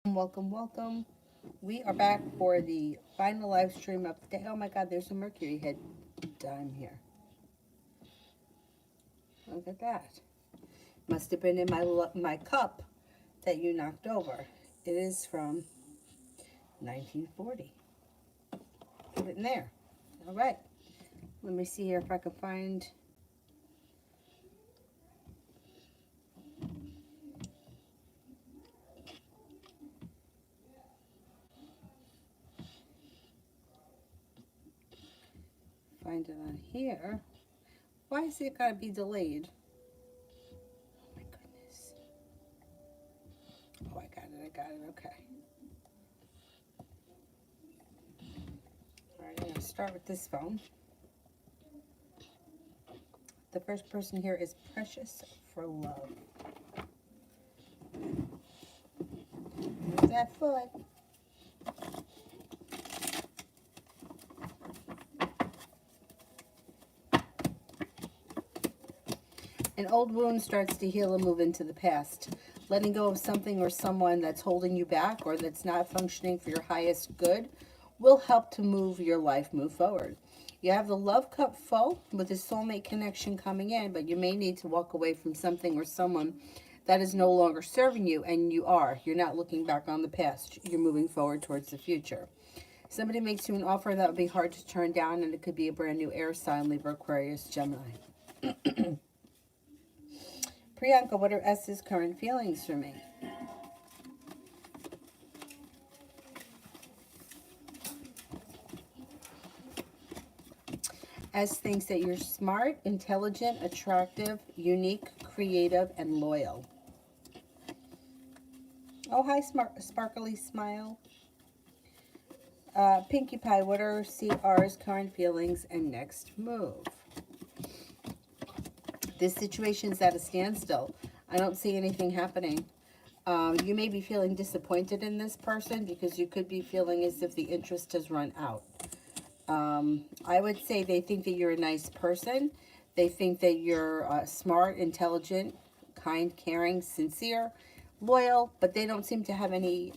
Welcome, welcome. We are back for the final live stream of the day. Oh my God, there's a Mercury head dime here. Look at that. Must have been in my cup that you knocked over. It is from 1940. Put it in there. All right. Let me see here if I can find it on here. Why is it gotta be delayed? Oh my goodness. Oh, I got it, okay. All right, I'm gonna start with this phone. The first person here is Precious for Love. Move that foot. An old wound starts to heal and move into the past. Letting go of something or someone that's holding you back or that's not functioning for your highest good will help to move your life move forward. You have the love cup full with a soulmate connection coming in, but you may need to walk away from something or someone that is no longer serving you, and you're not looking back on the past. You're moving forward towards the future. Somebody makes you an offer that would be hard to turn down, and it could be a brand new air sign, Libra, Aquarius, Gemini. Priyanka, what are S's current feelings for me? S thinks that you're smart, intelligent, attractive, unique, creative, and loyal. Oh, hi, sparkly smile. Pinkie Pie, what are CR's current feelings and next move? This situation's at a standstill. I don't see anything happening. You may be feeling disappointed in this person because you could be feeling as if the interest has run out. I would say they think that you're a nice person. They think that you're smart, intelligent, kind, caring, sincere, loyal, but they don't seem to have any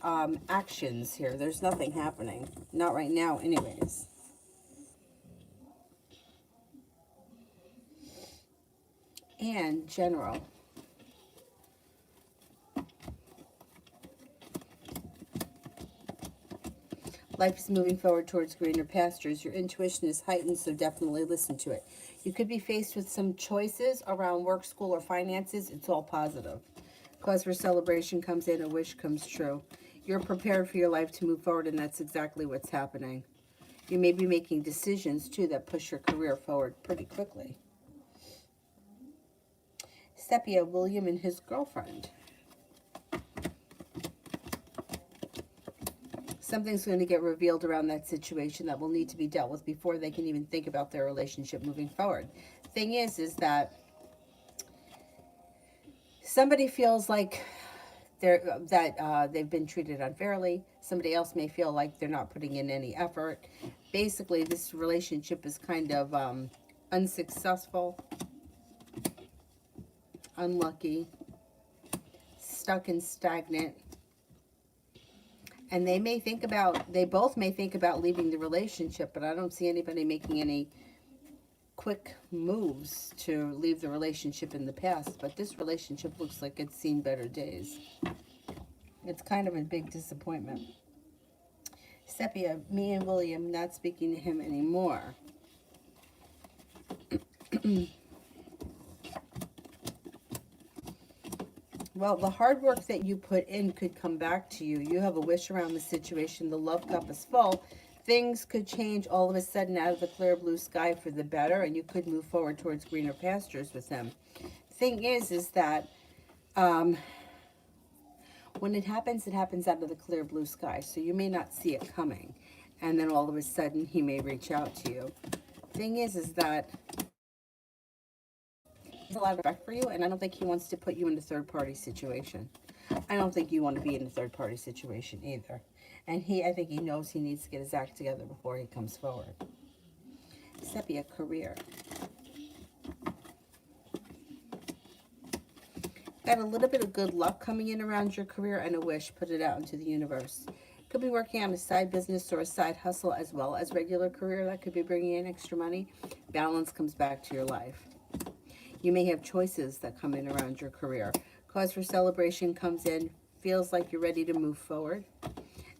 actions here. There's nothing happening. Not right now, anyways. And general. Life is moving forward towards greener pastures. Your intuition is heightened, so definitely listen to it. You could be faced with some choices around work, school, or finances. It's all positive. Cause for celebration comes in, a wish comes true. You're prepared for your life to move forward, and that's exactly what's happening. You may be making decisions, too, that push your career forward pretty quickly. Sepia, William, and his girlfriend. Something's going to get revealed around that situation that will need to be dealt with before they can even think about their relationship moving forward. Thing is that somebody feels like they've been treated unfairly. Somebody else may feel like they're not putting in any effort. Basically, this relationship is kind of unsuccessful, unlucky, stuck and stagnant. And they both may think about leaving the relationship, but I don't see anybody making any quick moves to leave the relationship in the past. But this relationship looks like it's seen better days. It's kind of a big disappointment. Sepia, me and William not speaking to him anymore. Well, the hard work that you put in could come back to you. You have a wish around the situation. The love cup is full. Things could change all of a sudden out of the clear blue sky for the better, and you could move forward towards greener pastures with him. Thing is that when it happens out of the clear blue sky, so you may not see it coming, and then all of a sudden he may reach out to you. Thing is that a lot of respect for you, and I don't think he wants to put you in a third-party situation. I don't think you want to be in a third-party situation either. And I think he knows he needs to get his act together before he comes forward. Sepia, career. Got a little bit of good luck coming in around your career and a wish. Put it out into the universe. Could be working on a side business or a side hustle as well as regular career that could be bringing in extra money. Balance comes back to your life. You may have choices that come in around your career. Cause for celebration comes in. Feels like you're ready to move forward.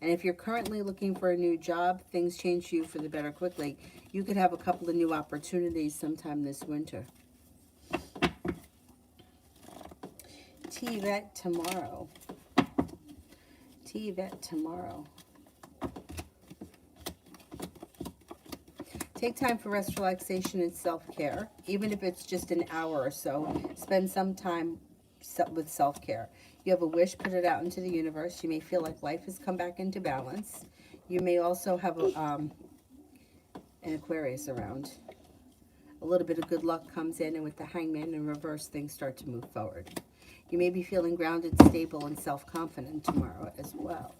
And if you're currently looking for a new job, things change you for the better quickly. You could have a couple of new opportunities sometime this winter. T-Vet tomorrow. T-Vet tomorrow. Take time for rest, relaxation, and self-care. Even if it's just an hour or so, spend some time with self-care. You have a wish, put it out into the universe. You may feel like life has come back into balance. You may also have an Aquarius around. A little bit of good luck comes in, and with the Hangman in reverse, things start to move forward. You may be feeling grounded, stable, and self-confident tomorrow as well.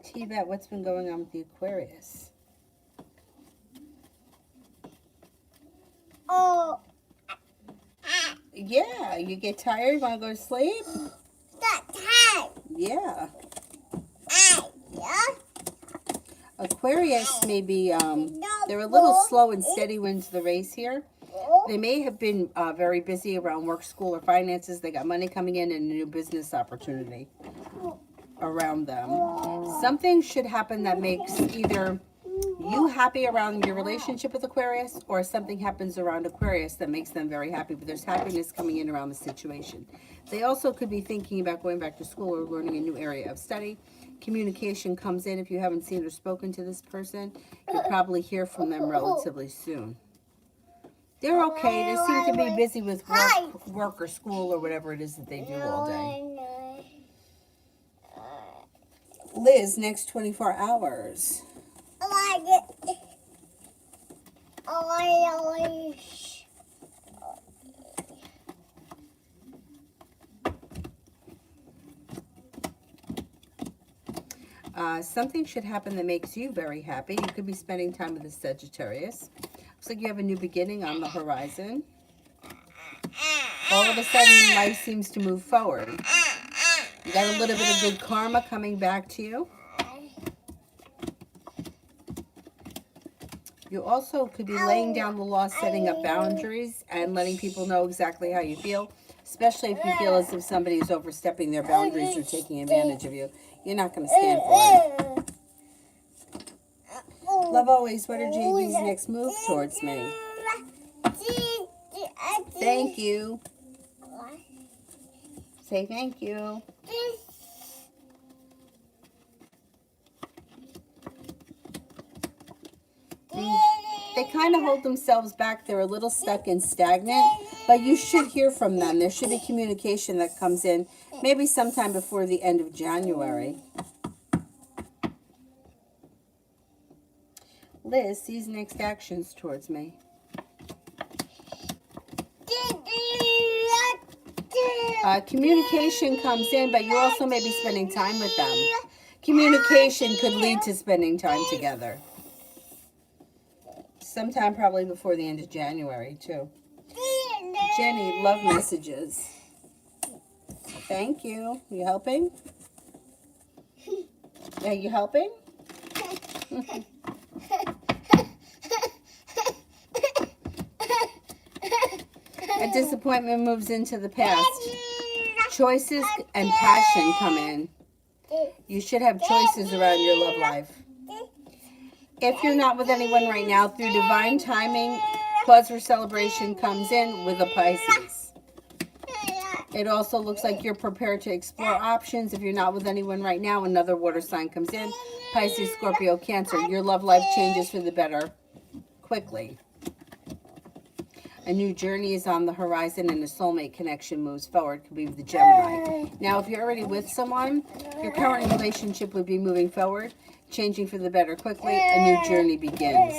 T-Vet, what's been going on with the Aquarius? Oh. Yeah, you get tired, you want to go to sleep? Not tired. Yeah. Yeah. Aquarius may be, they're a little slow and steady wins the race here. They may have been very busy around work, school, or finances. They got money coming in and a new business opportunity around them. Something should happen that makes either you happy around your relationship with Aquarius, or something happens around Aquarius that makes them very happy, but there's happiness coming in around the situation. They also could be thinking about going back to school or learning a new area of study. Communication comes in. If you haven't seen or spoken to this person, you'll probably hear from them relatively soon. They're okay. They seem to be busy with work or school or whatever it is that they do all day. Liz, next 24 hours. Something should happen that makes you very happy. You could be spending time with a Sagittarius. Looks like you have a new beginning on the horizon. All of a sudden, life seems to move forward. You got a little bit of good karma coming back to you. You also could be laying down the law, setting up boundaries, and letting people know exactly how you feel, especially if you feel as if somebody is overstepping their boundaries or taking advantage of you. You're not going to stand for it. Love always, what are JD's next move towards me? Thank you. Say thank you. They kind of hold themselves back. They're a little stuck and stagnant, but you should hear from them. There should be communication that comes in maybe sometime before the end of January. Liz sees next actions towards me. Communication comes in, but you also may be spending time with them. Communication could lead to spending time together. Sometime probably before the end of January, too. Jenny, love messages. Thank you. You helping? Are you helping? A disappointment moves into the past. Choices and passion come in. You should have choices around your love life. If you're not with anyone right now, through divine timing, cause for celebration comes in with a Pisces. It also looks like you're prepared to explore options. If you're not with anyone right now, another water sign comes in. Pisces, Scorpio, Cancer. Your love life changes for the better quickly. A new journey is on the horizon and a soulmate connection moves forward. Could be with the Gemini. Now, if you're already with someone, your current relationship would be moving forward, changing for the better quickly. A new journey begins.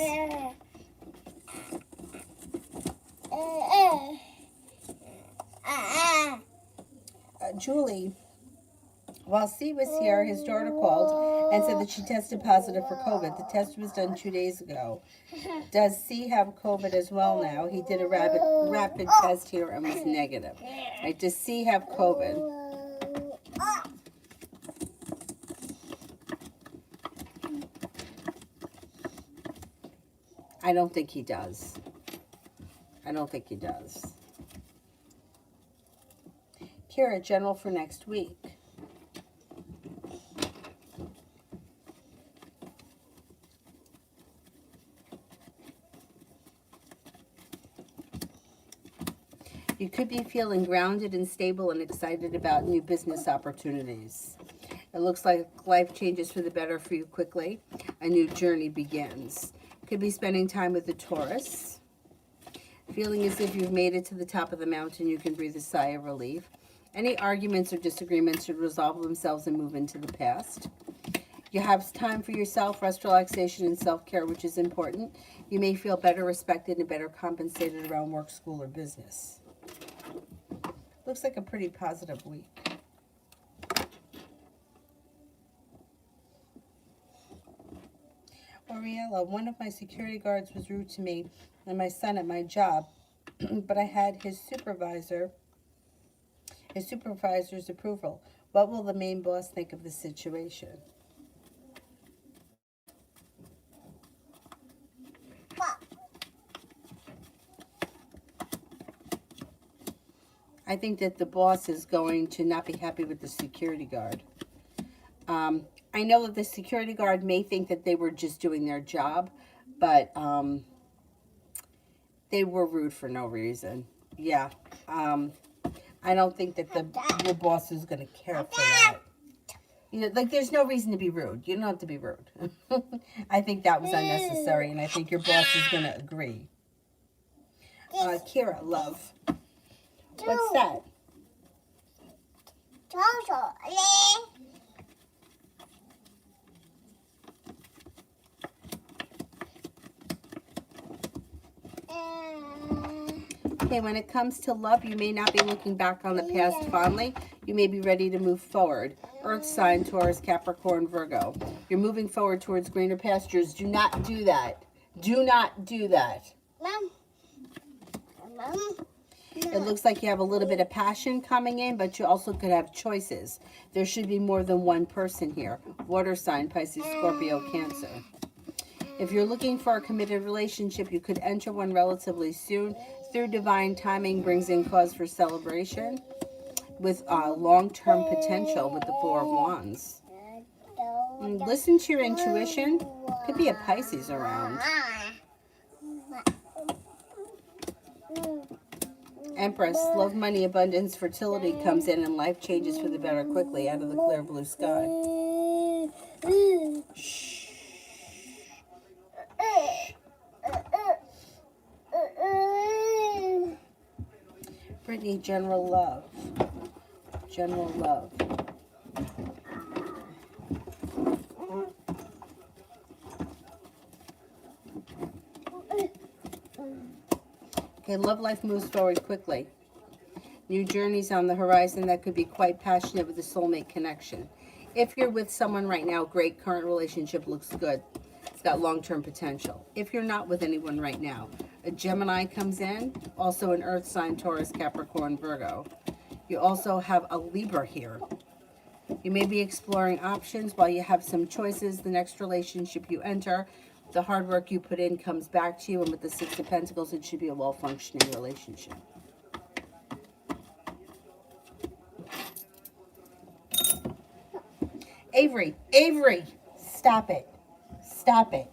Julie, While C was here, his daughter called and said that she tested positive for COVID. The test was done 2 days ago. Does C have COVID as well now? He did a rapid test here and was negative. Right, does C have COVID? I don't think he does. I don't think he does. Kira, general for next week. You could be feeling grounded and stable and excited about new business opportunities. It looks like life changes for the better for you quickly. A new journey begins. Could be spending time with the Taurus. Feeling as if you've made it to the top of the mountain, you can breathe a sigh of relief. Any arguments or disagreements should resolve themselves and move into the past. You have time for yourself, rest, relaxation, and self-care, which is important. You may feel better respected and better compensated around work, school, or business. Looks like a pretty positive week. Oriella, one of my security guards was rude to me and my son at my job, but I had his supervisor's approval. What will the main boss think of the situation? I think that the boss is going to not be happy with the security guard. I know that the security guard may think that they were just doing their job, but they were rude for no reason. Yeah. I don't think that the boss is going to care for that. You know, like, there's no reason to be rude. You don't have to be rude. I think that was unnecessary, and I think your boss is going to agree. Kira, love. What's that? Okay, when it comes to love, you may not be looking back on the past fondly. You may be ready to move forward. Earth sign, Taurus, Capricorn, Virgo. You're moving forward towards greener pastures. Do not do that. Do not do that. Mom. It looks like you have a little bit of passion coming in, but you also could have choices. There should be more than one person here. Water sign, Pisces, Scorpio, Cancer. If you're looking for a committed relationship, you could enter one relatively soon. Through divine timing brings in cause for celebration with long-term potential with the Four of Wands. And listen to your intuition. Could be a Pisces around. Empress, love, money, abundance, fertility comes in and life changes for the better quickly out of the clear blue sky. Shh. Brittany, general love. General love. Okay, love life moves forward quickly. New journeys on the horizon that could be quite passionate with a soulmate connection. If you're with someone right now, great, current relationship looks good. It's got long-term potential. If you're not with anyone right now, a Gemini comes in, also an earth sign, Taurus, Capricorn, Virgo. You also have a Libra here. You may be exploring options while you have some choices. The next relationship you enter, the hard work you put in comes back to you, and with the Six of Pentacles, it should be a well-functioning relationship. Avery, stop it. Stop it.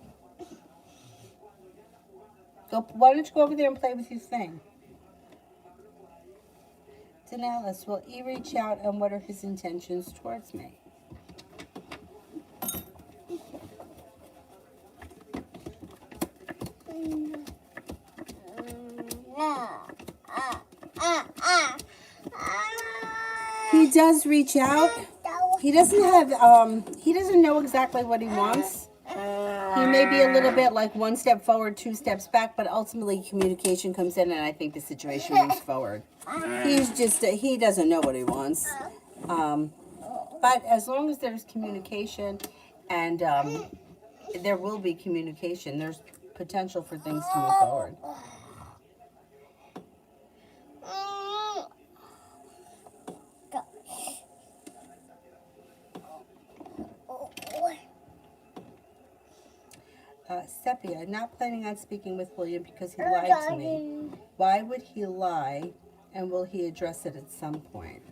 Why don't you go over there and play with your thing? Denalice, will E reach out, and what are his intentions towards me? He does reach out. He doesn't know exactly what he wants. He may be a little bit like one step forward, two steps back, but ultimately communication comes in, and I think the situation moves forward. He doesn't know what he wants. But as long as there's communication and there will be communication, there's potential for things to move forward. Sepia, not planning on speaking with William because he lied to me. Why would he lie, and will he address it at some point?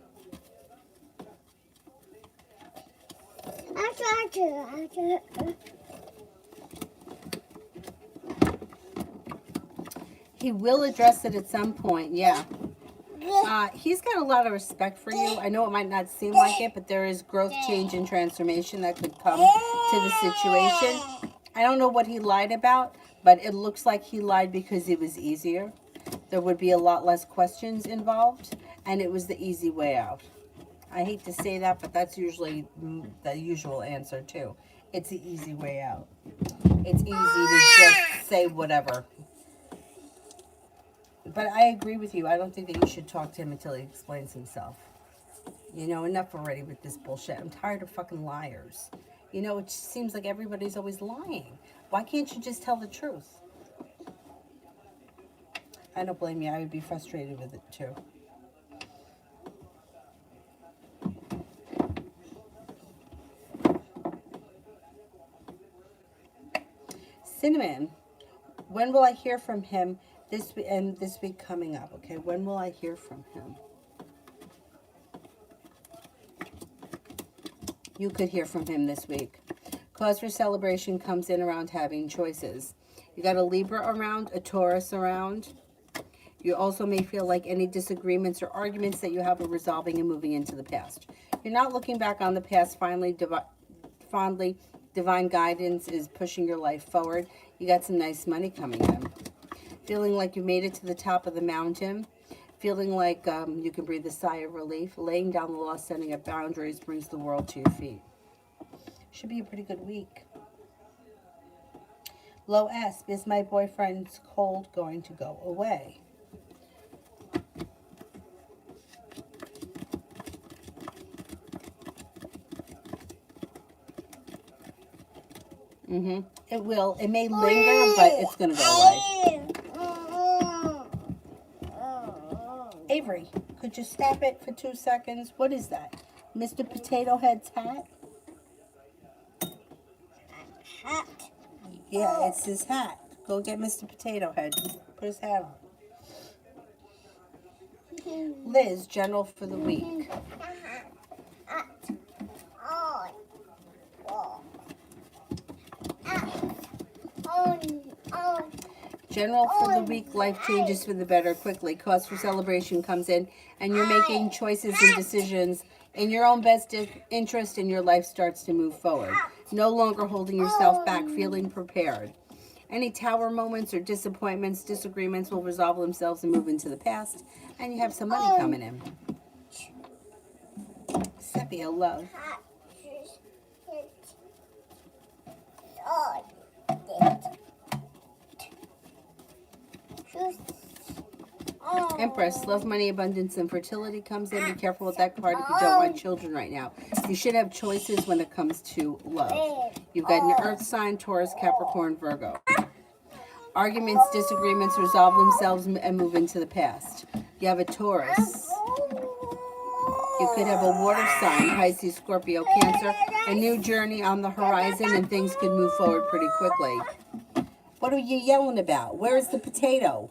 He will address it at some point, yeah. He's got a lot of respect for you. I know it might not seem like it, but there is growth, change, and transformation that could come to the situation. I don't know what he lied about, but it looks like he lied because it was easier. There would be a lot less questions involved, and it was the easy way out. I hate to say that, but that's usually the usual answer too. It's the easy way out. It's easy to just say whatever. But I agree with you. I don't think that you should talk to him until he explains himself. You know, enough already with this bullshit. I'm tired of fucking liars. You know, it just seems like everybody's always lying. Why can't you just tell the truth? I don't blame you. I would be frustrated with it too. Cinnamon, when will I hear from him this week coming up? Okay, when will I hear from him? You could hear from him this week. Cause for celebration comes in around having choices. You got a Libra around, a Taurus around. You also may feel like any disagreements or arguments that you have are resolving and moving into the past. You're not looking back on the past fondly. Divine guidance is pushing your life forward. You got some nice money coming in. Feeling like you made it to the top of the mountain. Feeling like you can breathe a sigh of relief. Laying down the law, setting up boundaries brings the world to your feet. Should be a pretty good week. Low S, is my boyfriend's cold going to go away? It will. It may linger, but it's going to go away. Avery, could you stop it for 2 seconds? What is that? Mr. Potato Head's hat? Hat. Yeah, it's his hat. Go get Mr. Potato Head. Put his hat on. Liz, general for the week. General for the week, life changes for the better quickly. Cause for celebration comes in, and you're making choices and decisions in your own best interest, and your life starts to move forward. No longer holding yourself back, feeling prepared. Any tower moments or disappointments, disagreements will resolve themselves and move into the past, and you have some money coming in. Sepia, love. Empress, love, money, abundance, and fertility comes in. Be careful with that card if you don't want children right now. You should have choices when it comes to love. You've got an earth sign, Taurus, Capricorn, Virgo. Arguments, disagreements resolve themselves and move into the past. You have a Taurus. You could have a water sign, Pisces, Scorpio, Cancer. A new journey on the horizon, and things could move forward pretty quickly. What are you yelling about? Where is the potato?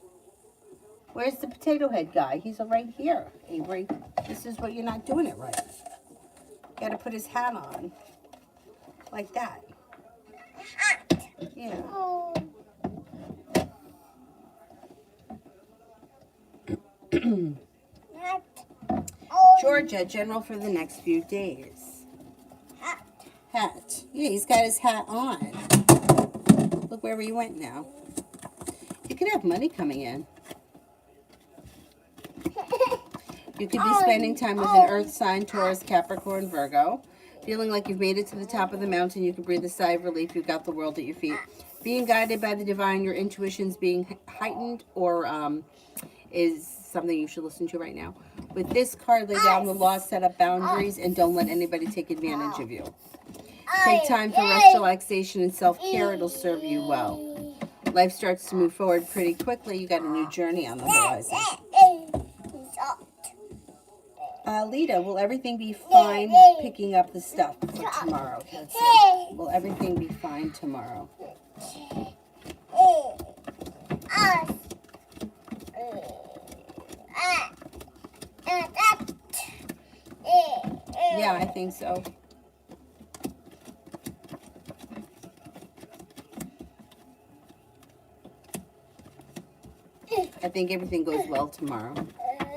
Where's the potato head guy? He's right here, Avery. This is what you're not doing it right. Got to put his hat on. Like that. Yeah. Georgia, general for the next few days. Hat. Yeah, he's got his hat on. Look where he went now. You could have money coming in. You could be spending time with an earth sign, Taurus, Capricorn, Virgo. Feeling like you've made it to the top of the mountain. You can breathe a sigh of relief. You've got the world at your feet. Being guided by the divine, your intuition's being heightened or is something you should listen to right now. With this card, lay down the law, set up boundaries, and don't let anybody take advantage of you. Take time for rest, relaxation, and self-care. It'll serve you well. Life starts to move forward pretty quickly. You got a new journey on the horizon. Lita, will everything be fine picking up the stuff for tomorrow? Let's see. Will everything be fine tomorrow? Yeah, I think so. I think everything goes well tomorrow.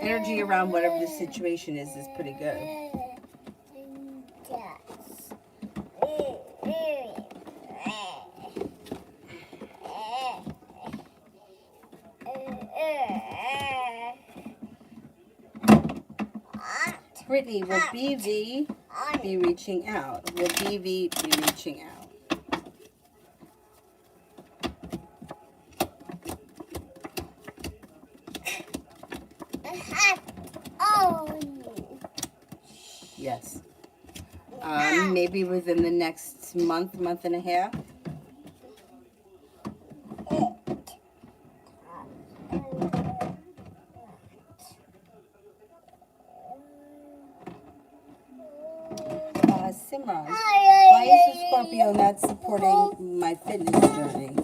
Energy around whatever the situation is pretty good. Brittany, will BV be reaching out? Will BV be reaching out? Yes. Maybe within the next month and a half. Simran, why is the Scorpio not supporting my fitness journey?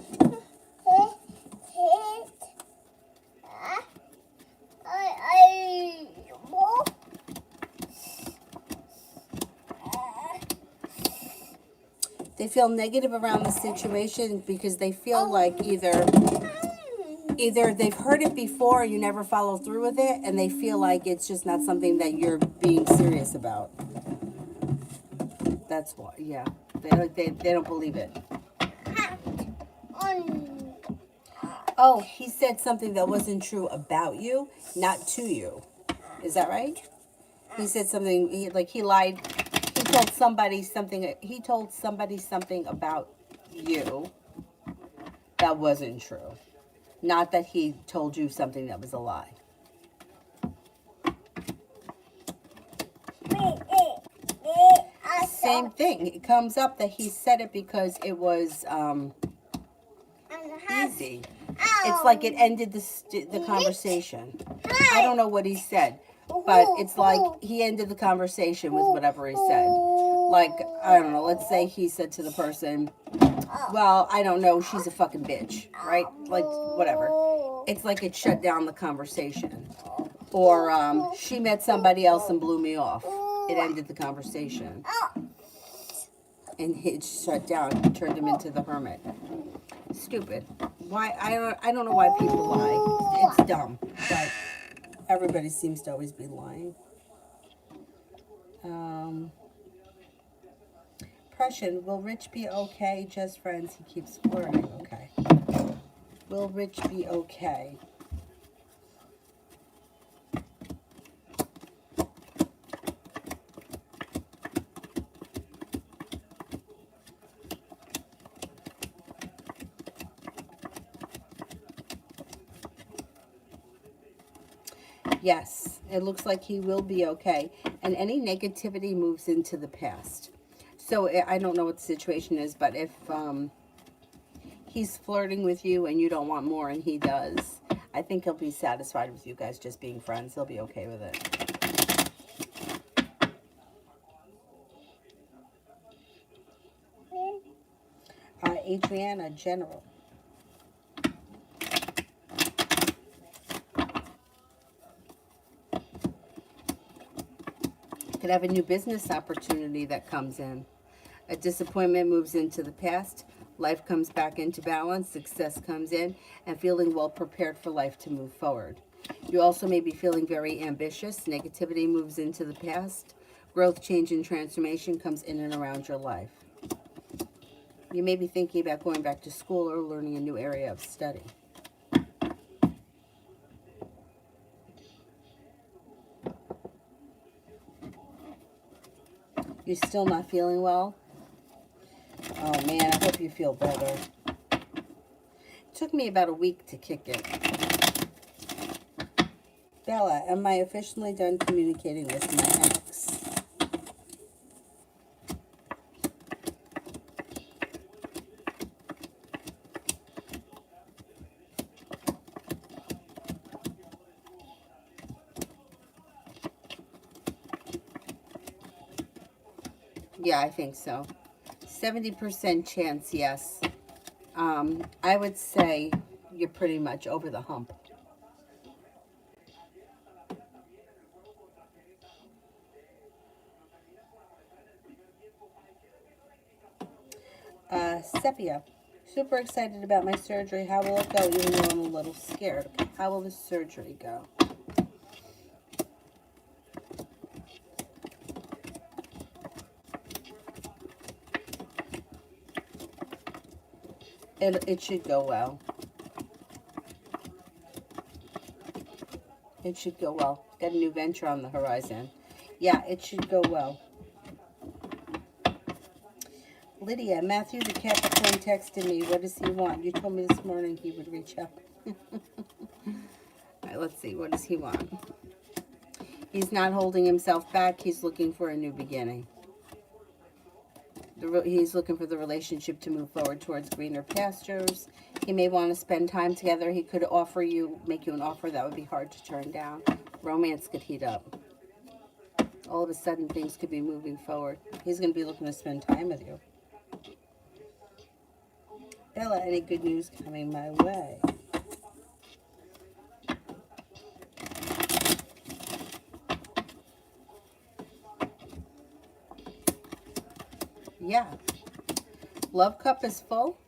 They feel negative around the situation because they feel like either they've heard it before, you never follow through with it, and they feel like it's just not something that you're being serious about. That's why, yeah. They don't believe it. Oh, he said something that wasn't true about you, not to you. Is that right? He said something, he lied. He told somebody something about you that wasn't true. Not that he told you something that was a lie. Same thing. It comes up that he said it because it was easy. It's like it ended the conversation. I don't know what he said, but it's like he ended the conversation with whatever he said. Like, I don't know, let's say he said to the person, well, I don't know, she's a fucking bitch, right? Like, whatever. It's like it shut down the conversation. Or she met somebody else and blew me off. It ended the conversation. And it shut down, turned him into the hermit. Stupid. Why? I don't know why people lie. It's dumb. But everybody seems to always be lying. Prussian, will Rich be okay? Just friends. He keeps flirting. Okay. Will Rich be okay? Yes, it looks like he will be okay. And any negativity moves into the past. So I don't know what the situation is, but if he's flirting with you and you don't want more and he does, I think he'll be satisfied with you guys just being friends. He'll be okay with it. Adriana, General. Could have a new business opportunity that comes in. A disappointment moves into the past. Life comes back into balance. Success comes in. And feeling well prepared for life to move forward. You also may be feeling very ambitious. Negativity moves into the past. Growth, change, and transformation comes in and around your life. You may be thinking about going back to school or learning a new area of study. You're still not feeling well? Oh man, I hope you feel better. It took me about a week to kick it. Bella, am I officially done communicating with my ex? Yeah, I think so. 70% chance, yes. I would say you're pretty much over the hump. Sepia, super excited about my surgery. How will it go? Even though I'm a little scared. Okay, how will the surgery go? It should go well. It should go well. Got a new venture on the horizon. Yeah, it should go well. Lydia, Matthew the Capricorn texted me. What does he want? You told me this morning he would reach out. All right, let's see. What does he want? He's not holding himself back. He's looking for a new beginning. He's looking for the relationship to move forward towards greener pastures. He may want to spend time together. He could make you an offer that would be hard to turn down. Romance could heat up. All of a sudden, things could be moving forward. He's going to be looking to spend time with you. Bella, any good news coming my way? Yeah. Love cup is full.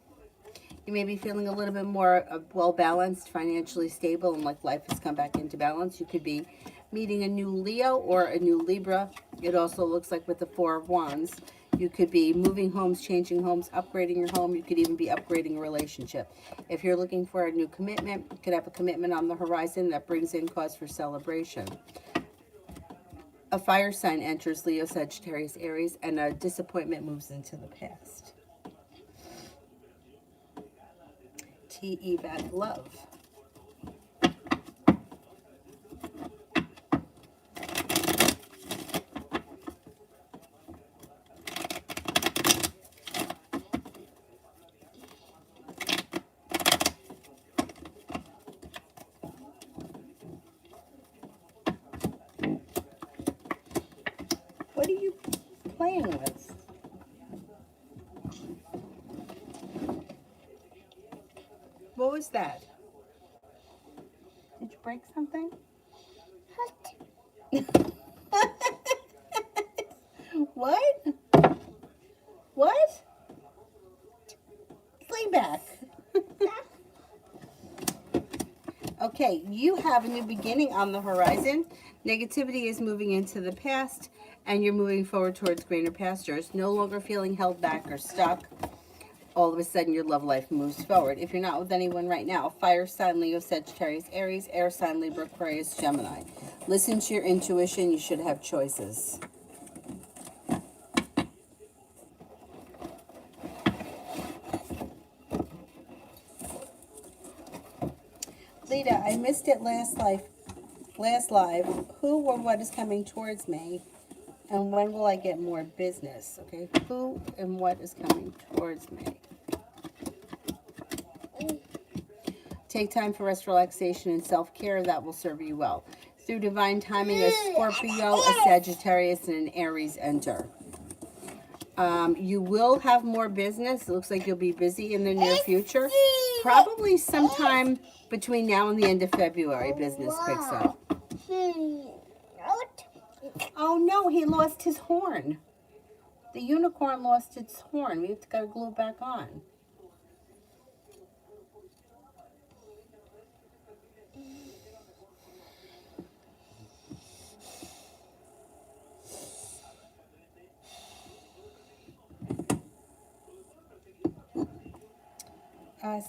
You may be feeling a little bit more well-balanced, financially stable, and like life has come back into balance. You could be meeting a new Leo or a new Libra. It also looks like with the Four of Wands, you could be moving homes, changing homes, upgrading your home. You could even be upgrading a relationship. If you're looking for a new commitment, you could have a commitment on the horizon that brings in cause for celebration. A fire sign enters Leo, Sagittarius, Aries, and a disappointment moves into the past. T.E. Bad Love. What are you playing with? What was that? Did you break something? What? What? Lean back. Okay, you have a new beginning on the horizon. Negativity is moving into the past, and you're moving forward towards greener pastures. No longer feeling held back or stuck. All of a sudden, your love life moves forward. If you're not with anyone right now, fire sign, Leo, Sagittarius, Aries, air sign, Libra, Aquarius, Gemini. Listen to your intuition. You should have choices. Lita, I missed it last live. Who or what is coming towards me? And when will I get more business? Okay, who and what is coming towards me? Take time for rest, relaxation, and self-care. That will serve you well. Through divine timing, a Scorpio, a Sagittarius, and an Aries enter. You will have more business. It looks like you'll be busy in the near future. Probably sometime between now and the end of February, business picks up. Oh no, he lost his horn. The unicorn lost its horn. We have to go glue it back on.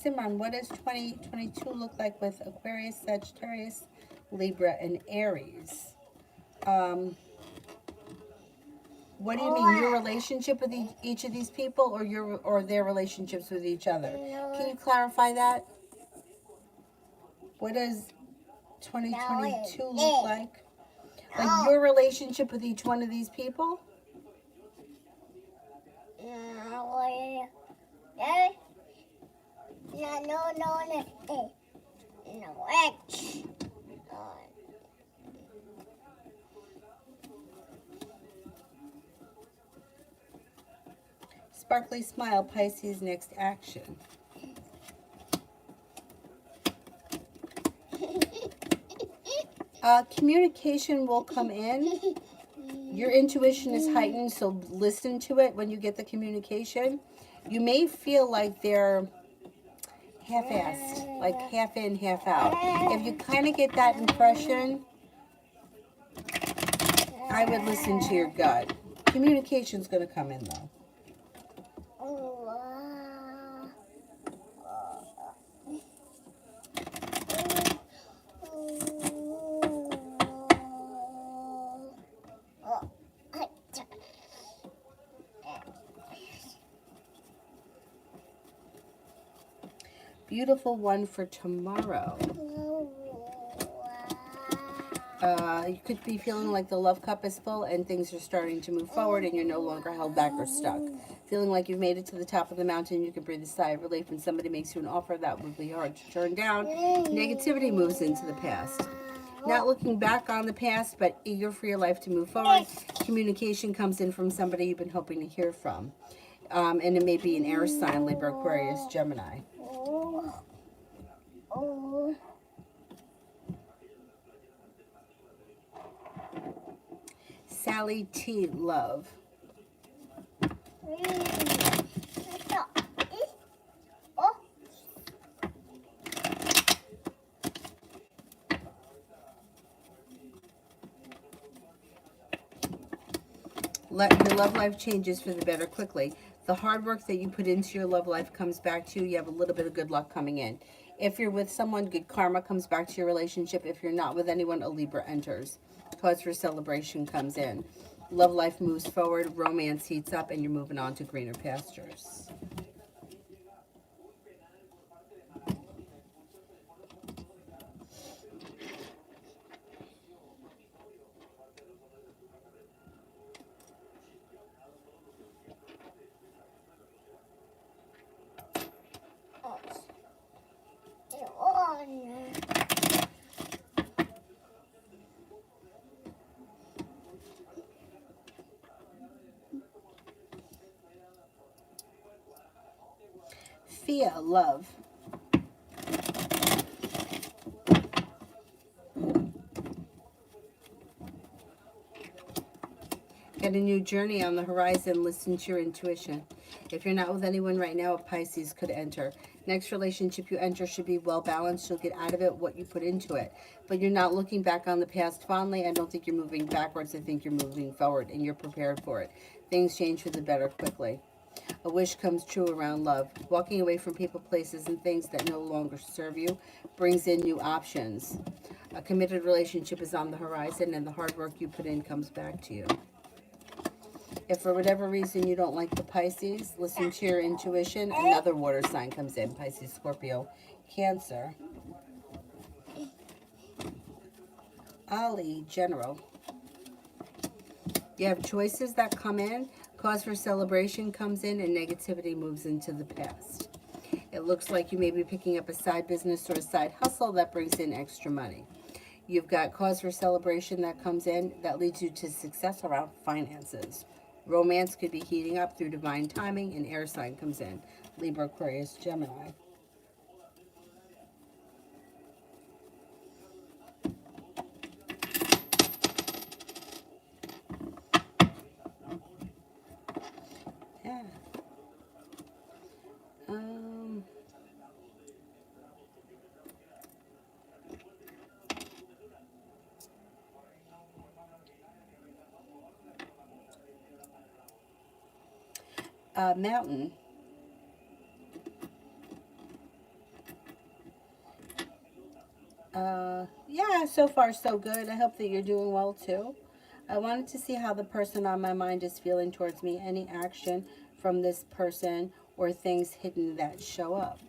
Simran, what does 2022 look like with Aquarius, Sagittarius, Libra, and Aries? What do you mean? Your relationship with each of these people, or their relationships with each other? Can you clarify that? What does 2022 look like? Like your relationship with each one of these people? Sparkly smile, Pisces, next action. Communication will come in. Your intuition is heightened, so listen to it when you get the communication. You may feel like they're half-assed, like half in, half out. If you kind of get that impression, I would listen to your gut. Communication's going to come in, though. Beautiful one for tomorrow. You could be feeling like the love cup is full and things are starting to move forward and you're no longer held back or stuck. Feeling like you've made it to the top of the mountain, you can breathe a sigh of relief when somebody makes you an offer that would be hard to turn down. Negativity moves into the past. Not looking back on the past, but eager for your life to move forward. Communication comes in from somebody you've been hoping to hear from. And it may be an air sign, Libra, Aquarius, Gemini. Sally T. Love. Your love life changes for the better quickly. The hard work that you put into your love life comes back to you. You have a little bit of good luck coming in. If you're with someone, good karma comes back to your relationship. If you're not with anyone, a Libra enters. Cause for celebration comes in. Love life moves forward. Romance heats up, and you're moving on to greener pastures. Fia, love. Got a new journey on the horizon. Listen to your intuition. If you're not with anyone right now, a Pisces could enter. Next relationship you enter should be well balanced. You'll get out of it what you put into it. But you're not looking back on the past fondly. I don't think you're moving backwards. I think you're moving forward, and you're prepared for it. Things change for the better quickly. A wish comes true around love. Walking away from people, places, and things that no longer serve you brings in new options. A committed relationship is on the horizon, and the hard work you put in comes back to you. If for whatever reason you don't like the Pisces, listen to your intuition. Another water sign comes in. Pisces, Scorpio, Cancer. Ali, General. You have choices that come in. Cause for celebration comes in, and negativity moves into the past. It looks like you may be picking up a side business or a side hustle that brings in extra money. You've got cause for celebration that comes in that leads you to success around finances. Romance could be heating up through divine timing, and air sign comes in. Libra, Aquarius, Gemini. Yeah. Mountain. Yeah, so far so good. I hope that you're doing well too. I wanted to see how the person on my mind is feeling towards me. Any action from this person or things hidden that show up.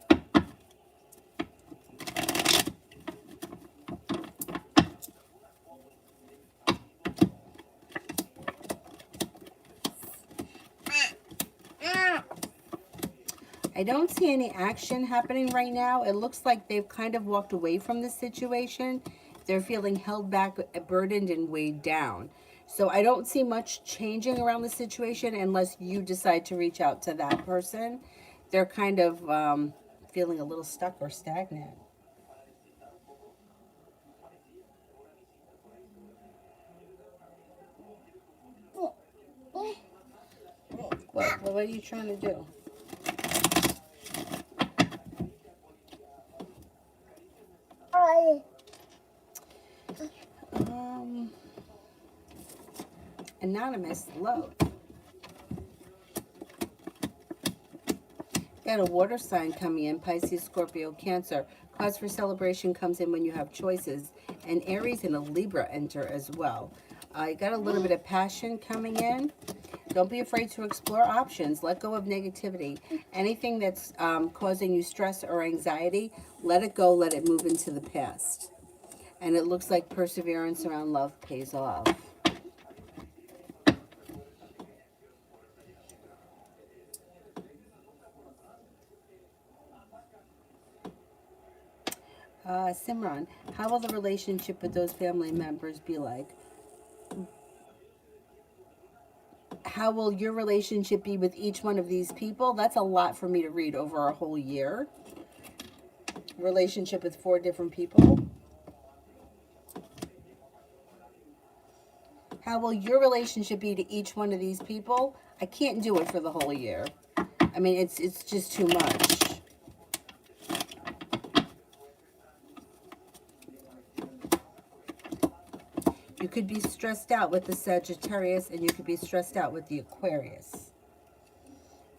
I don't see any action happening right now. It looks like they've kind of walked away from the situation. They're feeling held back, burdened, and weighed down. So I don't see much changing around the situation unless you decide to reach out to that person. They're kind of feeling a little stuck or stagnant. What are you trying to do? I Um, Anonymous love. Got a water sign coming in, Pisces, Scorpio, Cancer. Cause for celebration comes in when you have choices. And Aries and a Libra enter as well. I got a little bit of passion coming in. Don't be afraid to explore options. Let go of negativity. Anything that's causing you stress or anxiety, let it go. Let it move into the past. And it looks like perseverance around love pays off. Simran, how will the relationship with those family members be like? How will your relationship be with each one of these people? That's a lot for me to read over a whole year. Relationship with 4 different people. How will your relationship be to each one of these people? I can't do it for the whole year. I mean, it's just too much. You could be stressed out with the Sagittarius and you could be stressed out with the Aquarius.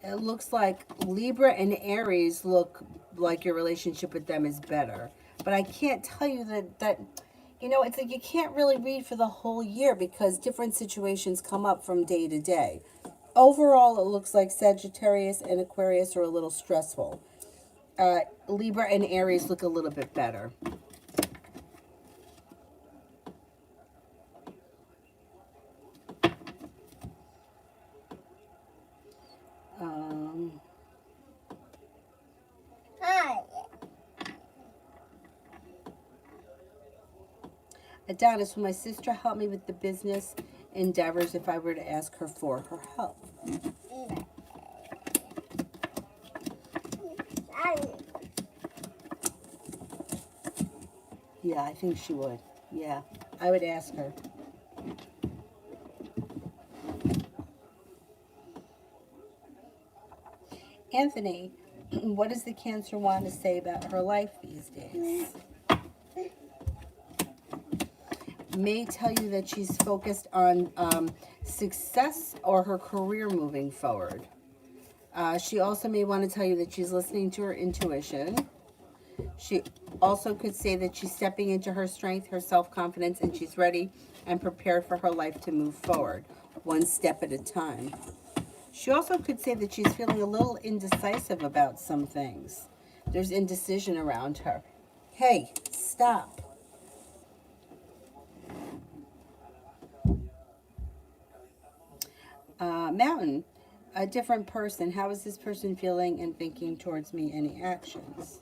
It looks like Libra and Aries look like your relationship with them is better. But I can't tell you that it's like you can't really read for the whole year because different situations come up from day to day. Overall, it looks like Sagittarius and Aquarius are a little stressful. Libra and Aries look a little bit better. Adonis, will my sister help me with the business endeavors if I were to ask her for her help? Yeah, I think she would. Yeah, I would ask her. Anthony, what does the Cancer want to say about her life these days? May tell you that she's focused on success or her career moving forward. She also may want to tell you that she's listening to her intuition. She also could say that she's stepping into her strength, her self-confidence, and she's ready and prepared for her life to move forward, one step at a time. She also could say that she's feeling a little indecisive about some things. There's indecision around her. Hey, stop. Mountain, a different person. How is this person feeling and thinking towards me? Any actions?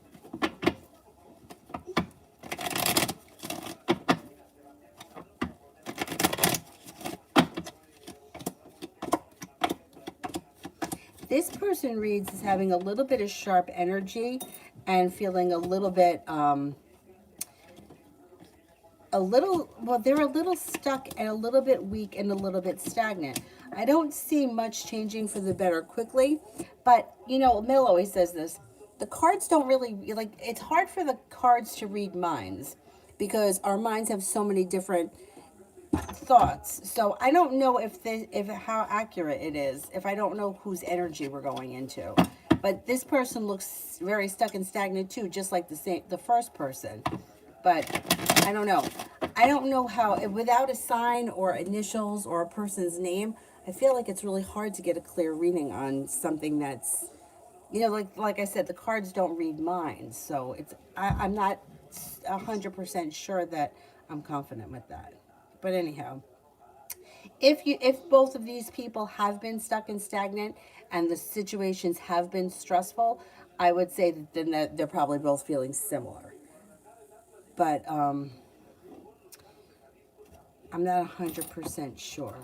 This person reads as having a little bit of sharp energy and feeling a little bit, they're a little stuck and a little bit weak and a little bit stagnant. I don't see much changing for the better quickly, but, Mill always says this, the cards don't really, it's hard for the cards to read minds because our minds have so many different thoughts. So I don't know if how accurate it is if I don't know whose energy we're going into. But this person looks very stuck and stagnant too, just like the first person. But I don't know. I don't know how without a sign or initials or a person's name. I feel like it's really hard to get a clear reading on something that's, like I said, the cards don't read minds. So I'm not 100% sure that I'm confident with that. But anyhow, If both of these people have been stuck and stagnant and the situations have been stressful, I would say that then that they're probably both feeling similar. But I'm not 100% sure.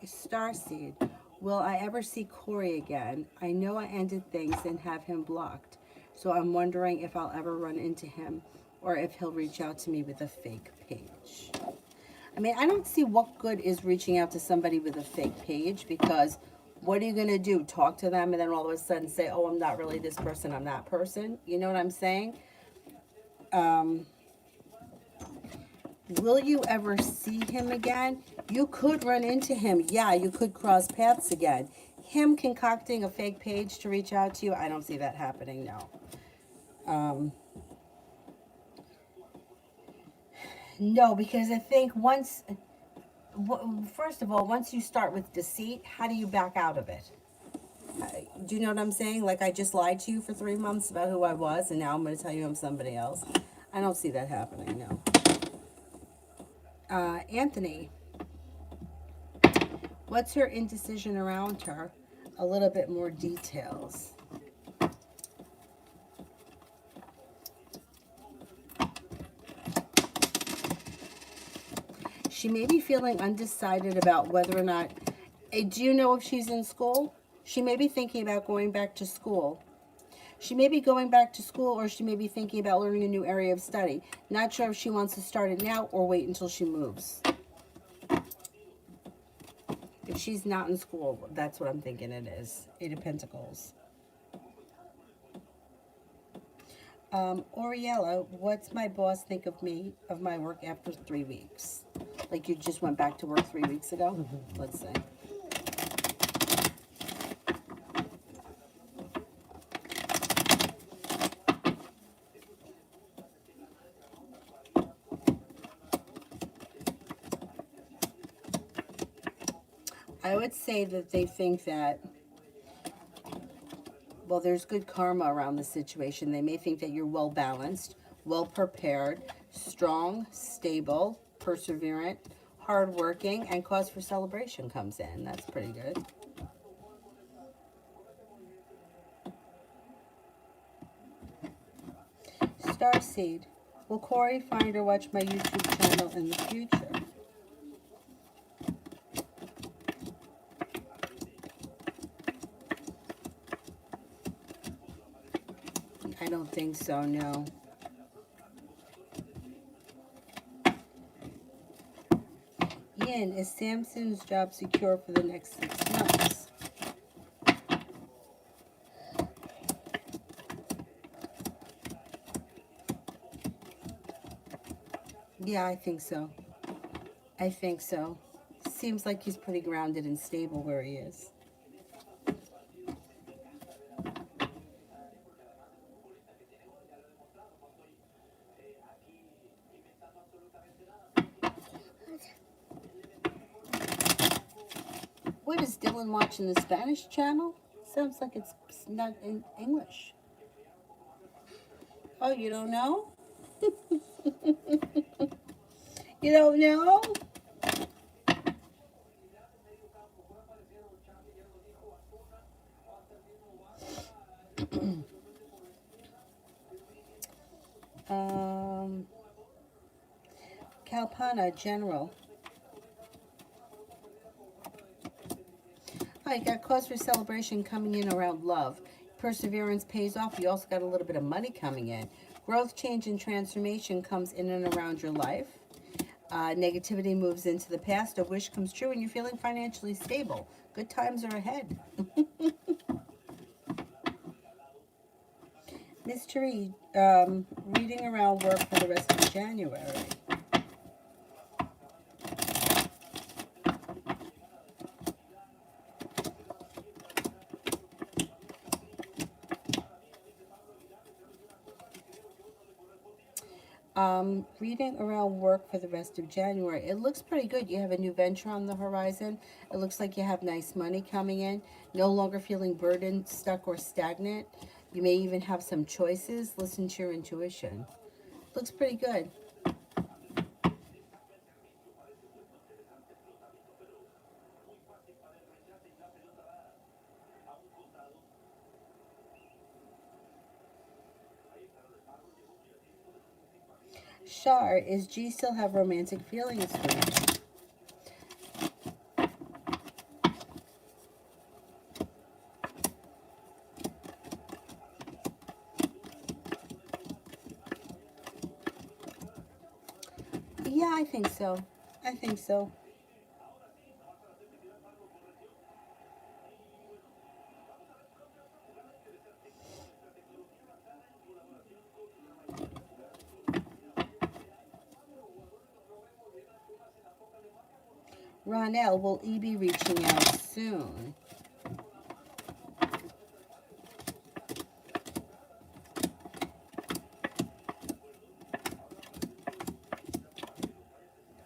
Starseed, will I ever see Corey again? I know I ended things and have him blocked, so I'm wondering if I'll ever run into him or if he'll reach out to me with a fake page. I mean, I don't see what good is reaching out to somebody with a fake page, because what are you going to do? Talk to them and then all of a sudden say, oh, I'm not really this person, I'm that person? You know what I'm saying? Will you ever see him again? You could run into him. Yeah, you could cross paths again. Him concocting a fake page to reach out to you, I don't see that happening, no. No, because I think first of all, once you start with deceit, how do you back out of it? Do you know what I'm saying? Like, I just lied to you for 3 months about who I was, and now I'm going to tell you I'm somebody else. I don't see that happening, no. Anthony, what's her indecision around her? A little bit more details. She may be feeling undecided about whether or not. Do you know if she's in school? She may be thinking about going back to school. She may be going back to school, or she may be thinking about learning a new area of study. Not sure if she wants to start it now or wait until she moves. If she's not in school, that's what I'm thinking it is. Eight of Pentacles. Oriella, what's my boss think of me, of my work after 3 weeks? Like you just went back to work 3 weeks ago? Let's see. I would say that they think that, well, there's good karma around the situation. They may think that you're well balanced, well prepared, strong, stable, perseverant, hardworking, and cause for celebration comes in. That's pretty good. Starseed, will Corey find or watch my YouTube channel in the future? I don't think so, no. Ian, is Samson's job secure for the next 6 months? Yeah, I think so. I think so. Seems like he's pretty grounded and stable where he is. What is Dylan watching, the Spanish channel? Sounds like it's not in English. Oh, you don't know? You don't know? Kalpana, General. Oh, you got cause for celebration coming in around love. Perseverance pays off. You also got a little bit of money coming in. Growth, change, and transformation comes in and around your life. Negativity moves into the past. A wish comes true, and you're feeling financially stable. Good times are ahead. Mystery, reading around work for the rest of January. Reading around work for the rest of January. It looks pretty good. You have a new venture on the horizon. It looks like you have nice money coming in. No longer feeling burdened, stuck, or stagnant. You may even have some choices. Listen to your intuition. Looks pretty good. Shar, is G still have romantic feelings for you? Yeah, I think so. I think so. Ronell, will E be reaching out soon?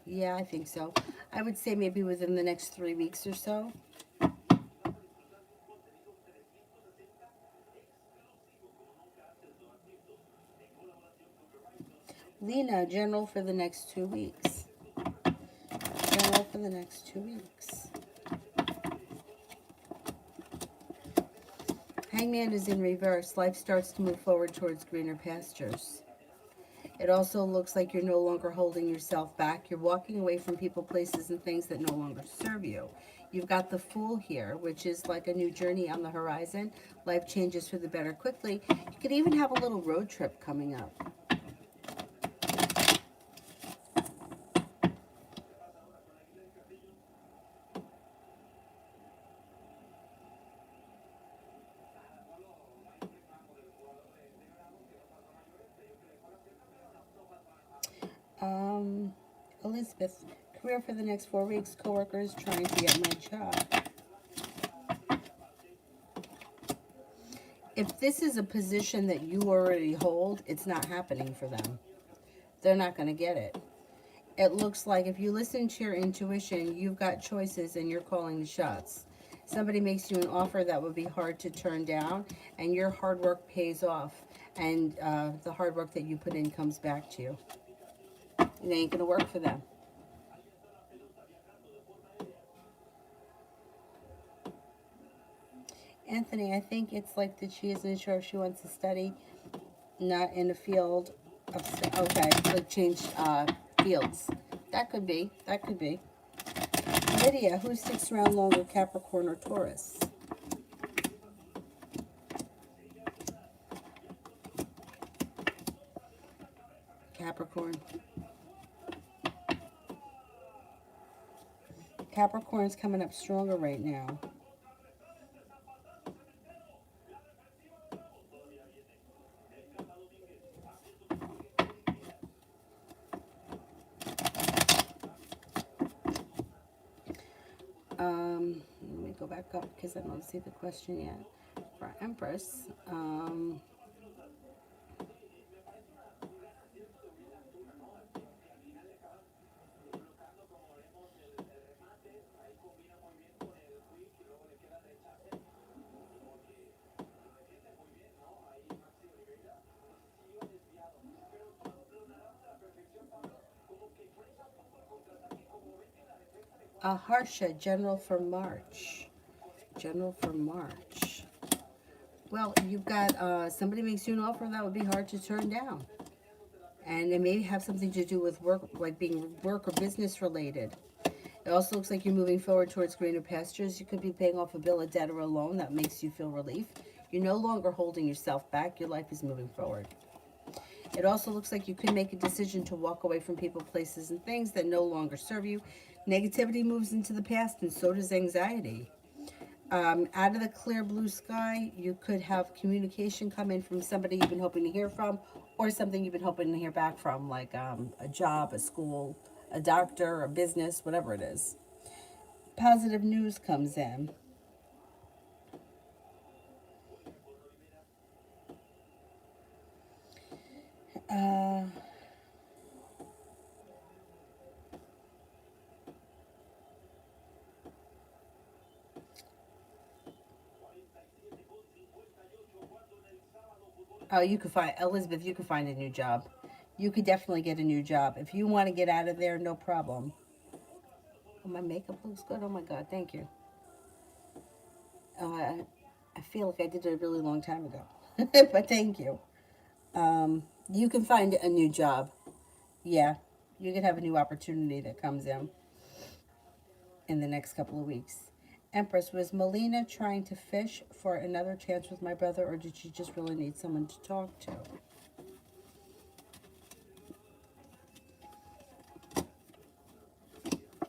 Yeah, I think so. I would say maybe within the next 3 weeks or so. Lena, general for the next 2 weeks. General for the next 2 weeks. Hangman is in reverse. Life starts to move forward towards greener pastures. It also looks like you're no longer holding yourself back. You're walking away from people, places, and things that no longer serve you. You've got the Fool here, which is like a new journey on the horizon. Life changes for the better quickly. You could even have a little road trip coming up. Um, Elizabeth, career for the next 4 weeks. Coworkers trying to get my job. If this is a position that you already hold, it's not happening for them. They're not going to get it. It looks like if you listen to your intuition, you've got choices and you're calling the shots. Somebody makes you an offer that would be hard to turn down, and your hard work pays off, and the hard work that you put in comes back to you. It ain't going to work for them. Anthony, I think it's like that she isn't sure if she wants to study, not in a field of, okay, like change fields. That could be. That could be. Lydia, who sticks around longer, Capricorn or Taurus? Capricorn. Capricorn's coming up stronger right now. Let me go back up because I don't see the question yet. For Empress, Harsha, General for March. General for March. Well, you've got somebody makes you an offer that would be hard to turn down. And it may have something to do with work, like being work or business related. It also looks like you're moving forward towards greener pastures. You could be paying off a bill, a debt, or a loan that makes you feel relief. You're no longer holding yourself back. Your life is moving forward. It also looks like you could make a decision to walk away from people, places, and things that no longer serve you. Negativity moves into the past, and so does anxiety. Out of the clear blue sky, you could have communication come in from somebody you've been hoping to hear from, or something you've been hoping to hear back from, like a job, a school, a doctor, a business, whatever it is. Positive news comes in. Uh, oh, you could find Elizabeth. You could find a new job. You could definitely get a new job. If you want to get out of there, no problem. Oh, my makeup looks good. Oh my God, thank you. I feel like I did it a really long time ago, but thank you. You can find a new job. Yeah, you could have a new opportunity that comes in the next couple of weeks. Empress, was Melina trying to fish for another chance with my brother, or did she just really need someone to talk to?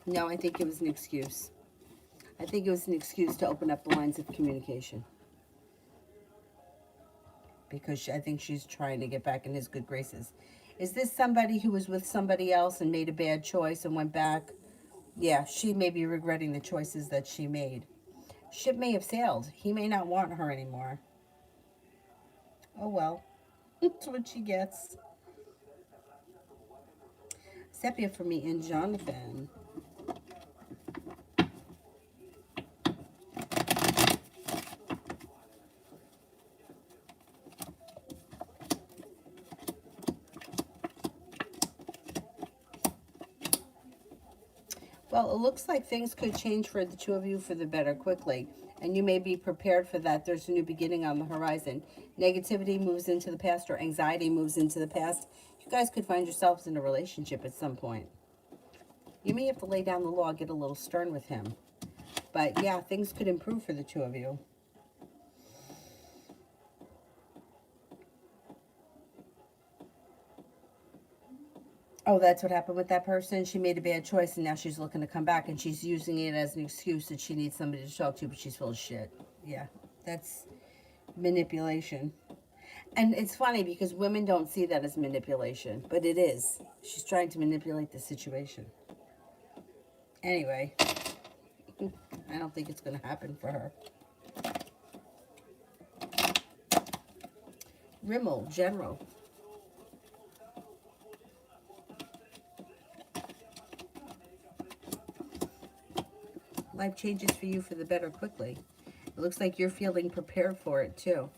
No, I think it was an excuse. I think it was an excuse to open up the lines of communication. Because I think she's trying to get back in his good graces. Is this somebody who was with somebody else and made a bad choice and went back? Yeah, she may be regretting the choices that she made. Ship may have sailed. He may not want her anymore. Oh well, that's what she gets. Sepia for me and Jonathan. Well, it looks like things could change for the two of you for the better quickly, and you may be prepared for that. There's a new beginning on the horizon. Negativity moves into the past, or anxiety moves into the past. You guys could find yourselves in a relationship at some point. You may have to lay down the law, get a little stern with him. But yeah, things could improve for the two of you. Oh, that's what happened with that person. She made a bad choice and now she's looking to come back and she's using it as an excuse that she needs somebody to talk to, but she's full of shit. Yeah, that's manipulation. And it's funny because women don't see that as manipulation, but it is. She's trying to manipulate the situation. Anyway, I don't think it's going to happen for her. Rimmel, General. Life changes for you for the better quickly. It looks like you're feeling prepared for it too.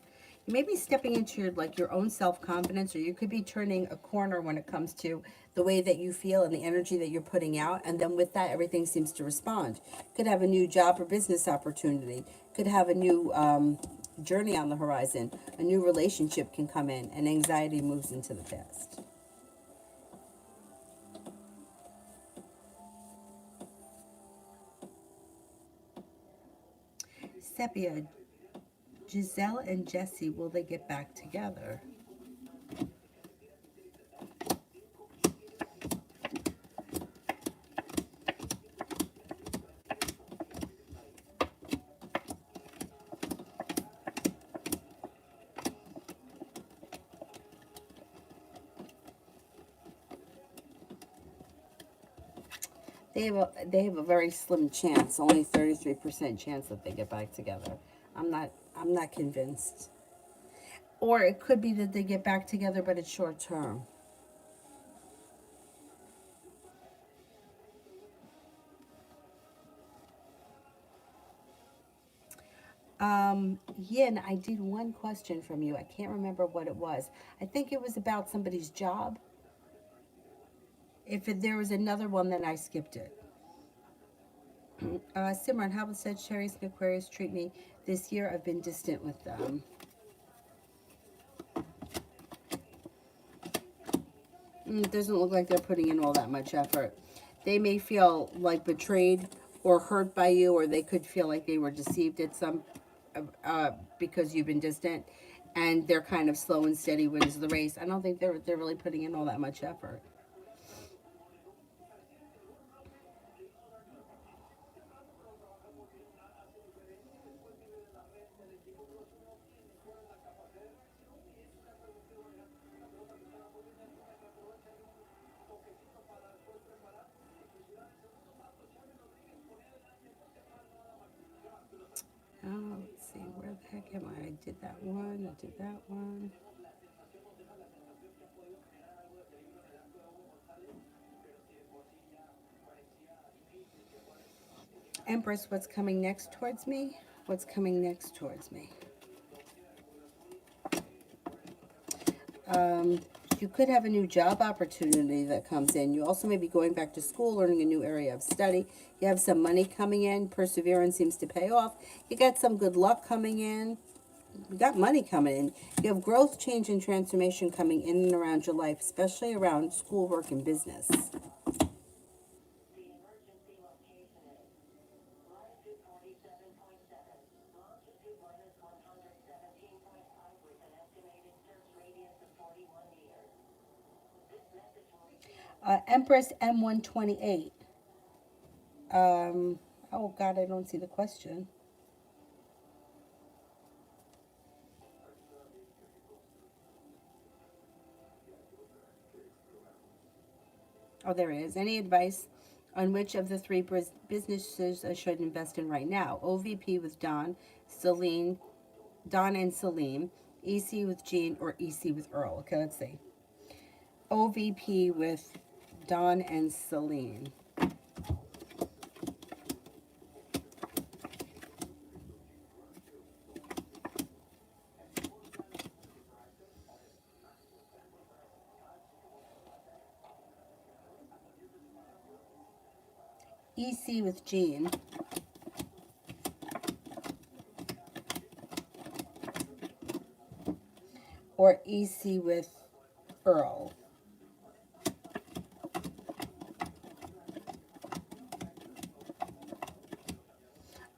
You may be stepping into your own self-confidence, or you could be turning a corner when it comes to the way that you feel and the energy that you're putting out, and then with that everything seems to respond. Could have a new job or business opportunity. Could have a new journey on the horizon. A new relationship can come in, and anxiety moves into the past. Sepia, Giselle and Jesse, will they get back together? They have a very slim chance, only 33% chance that they get back together. I'm not convinced. Or it could be that they get back together, but it's short term. Yin, I did one question from you. I can't remember what it was. I think it was about somebody's job. There was another one, then I skipped it. Simran, how will Sagittarius and Aquarius treat me this year? I've been distant with them. It doesn't look like they're putting in all that much effort. They may feel like betrayed or hurt by you, or they could feel like they were deceived at some because you've been distant, and they're kind of slow and steady wins the race. I don't think they're really putting in all that much effort. Oh, let's see, where the heck am I? I did that one. I did that one. Empress, what's coming next towards me? What's coming next towards me? You could have a new job opportunity that comes in. You also may be going back to school, learning a new area of study. You have some money coming in. Perseverance seems to pay off. You got some good luck coming in. You got money coming in. You have growth, change, and transformation coming in and around your life, especially around schoolwork and business. Empress M128. Oh God, I don't see the question. Oh, there it is. Any advice on which of the three businesses I should invest in right now? OVP with Don, Don and Celine, EC with Jean, or EC with Earl? Okay, let's see. OVP with Don and Celine. EC with Jean. Or EC with Earl.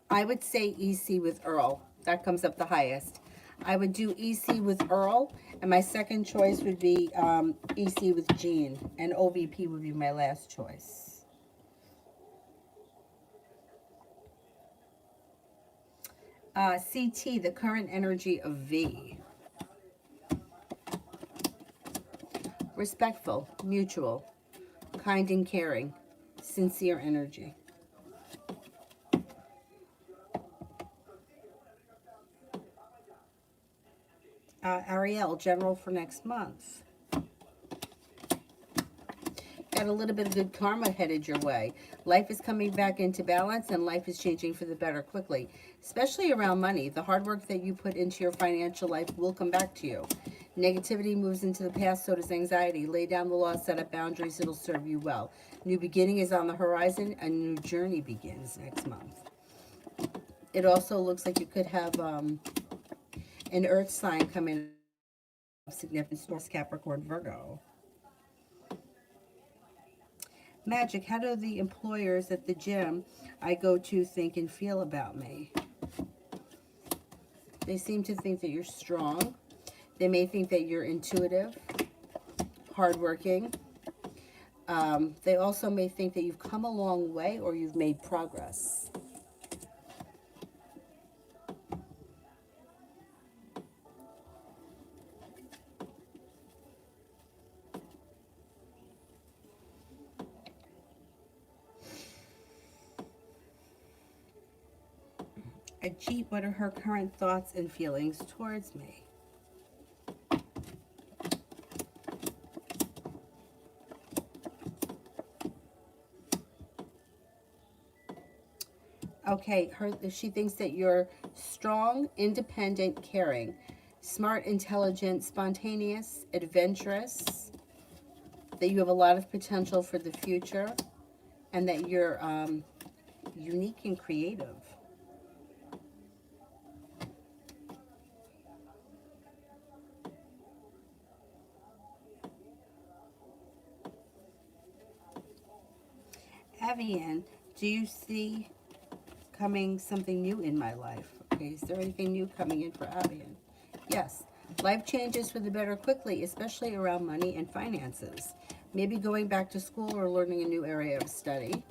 I would say EC with Earl. That comes up the highest. I would do EC with Earl, and my second choice would be EC with Jean, and OVP would be my last choice. CT, the current energy of V. Respectful, mutual, kind and caring, sincere energy. Ariel, general for next month. Got a little bit of good karma headed your way. Life is coming back into balance and life is changing for the better quickly, especially around money. The hard work that you put into your financial life will come back to you. Negativity moves into the past, so does anxiety. Lay down the law, set up boundaries, it'll serve you well. New beginning is on the horizon, a new journey begins next month. It also looks like you could have an earth sign come in of significance, Taurus, Capricorn, Virgo. Magic, how do the employers at the gym I go to think and feel about me? They seem to think that you're strong. They may think that you're intuitive, hardworking. They also may think that you've come a long way or you've made progress. Ajit, what are her current thoughts and feelings towards me? Okay, she thinks that you're strong, independent, caring, smart, intelligent, spontaneous, adventurous, that you have a lot of potential for the future, and that you're unique and creative. Avian, do you see coming something new in my life? Okay, is there anything new coming in for Avian? Yes. Life changes for the better quickly, especially around money and finances. Maybe going back to school or learning a new area of study.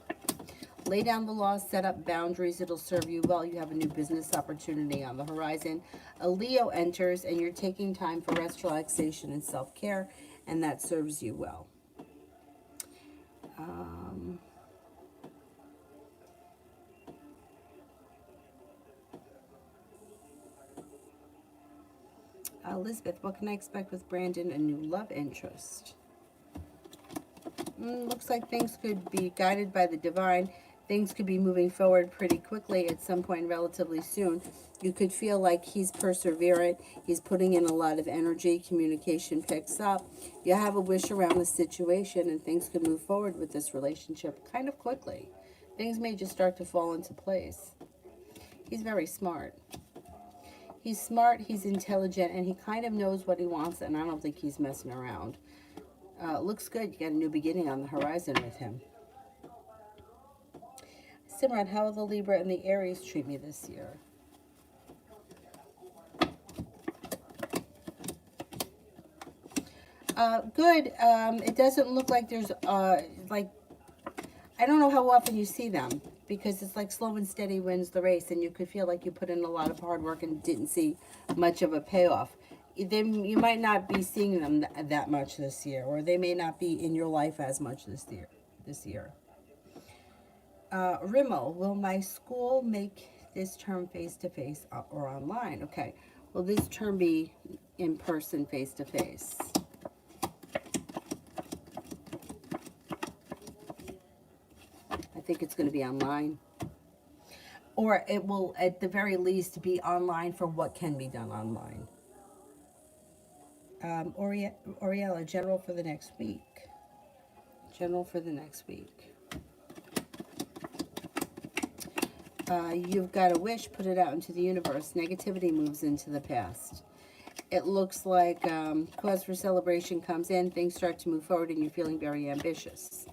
Lay down the law, set up boundaries, it'll serve you well. You have a new business opportunity on the horizon. A Leo enters and you're taking time for rest, relaxation, and self-care, and that serves you well. Elizabeth, what can I expect with Brandon? A new love interest. Looks like things could be guided by the divine. Things could be moving forward pretty quickly at some point relatively soon. You could feel like he's perseverant. He's putting in a lot of energy. Communication picks up. You have a wish around the situation, and things could move forward with this relationship kind of quickly. Things may just start to fall into place. He's very smart. He's smart, he's intelligent, and he kind of knows what he wants, and I don't think he's messing around. Looks good. You got a new beginning on the horizon with him. Simran, how will the Libra and the Aries treat me this year? Good. It doesn't look like there's, like, I don't know how often you see them, because it's like slow and steady wins the race, and you could feel like you put in a lot of hard work and didn't see much of a payoff. Then you might not be seeing them that much this year, or they may not be in your life as much this year. Rimmel, will my school make this term face-to-face or online? Okay. Will this term be in person, face-to-face? I think it's going to be online. Or it will, at the very least, be online for what can be done online. Oriella, general for the next week. General for the next week. You've got a wish, put it out into the universe. Negativity moves into the past. It looks like cause for celebration comes in, things start to move forward, and you're feeling very ambitious.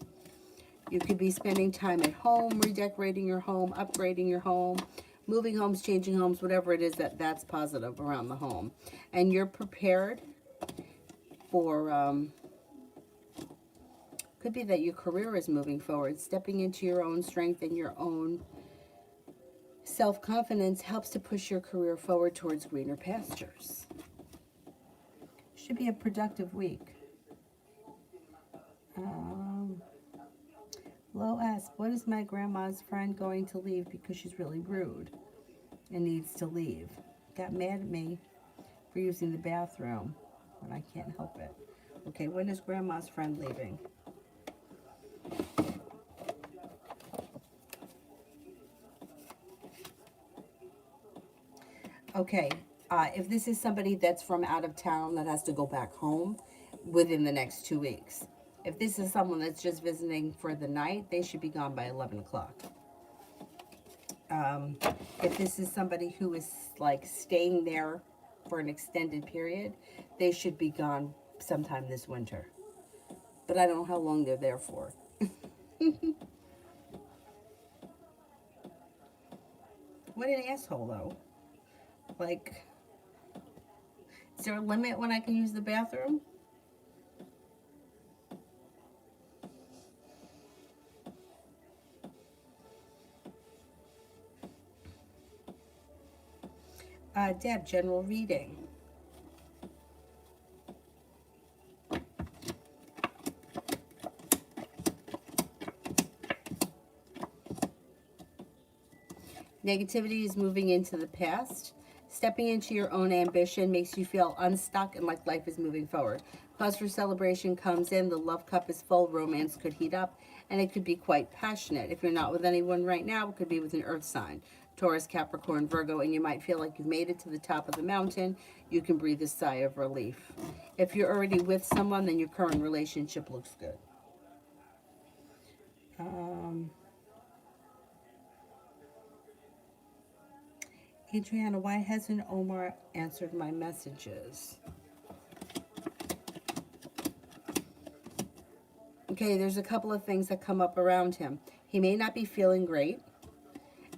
You could be spending time at home, redecorating your home, upgrading your home, moving homes, changing homes, whatever it is that's positive around the home. And you're prepared for, could be that your career is moving forward. Stepping into your own strength and your own self-confidence helps to push your career forward towards greener pastures. Should be a productive week. Lo asks, what is my grandma's friend going to leave because she's really rude and needs to leave? Got mad at me for using the bathroom when I can't help it. Okay, when is grandma's friend leaving? Okay, if this is somebody that's from out of town that has to go back home within the next 2 weeks. If this is someone that's just visiting for the night, they should be gone by 11 o'clock. If this is somebody who is like staying there for an extended period, they should be gone sometime this winter. But I don't know how long they're there for. What an asshole, though. Like, is there a limit when I can use the bathroom? Deb, general reading. Negativity is moving into the past. Stepping into your own ambition makes you feel unstuck and like life is moving forward. Cause for celebration comes in. The love cup is full. Romance could heat up, and it could be quite passionate. If you're not with anyone right now, it could be with an earth sign. Taurus, Capricorn, Virgo, and you might feel like you've made it to the top of the mountain. You can breathe a sigh of relief. If you're already with someone, then your current relationship looks good. Adriana, why hasn't Omar answered my messages? Okay, there's a couple of things that come up around him. He may not be feeling great.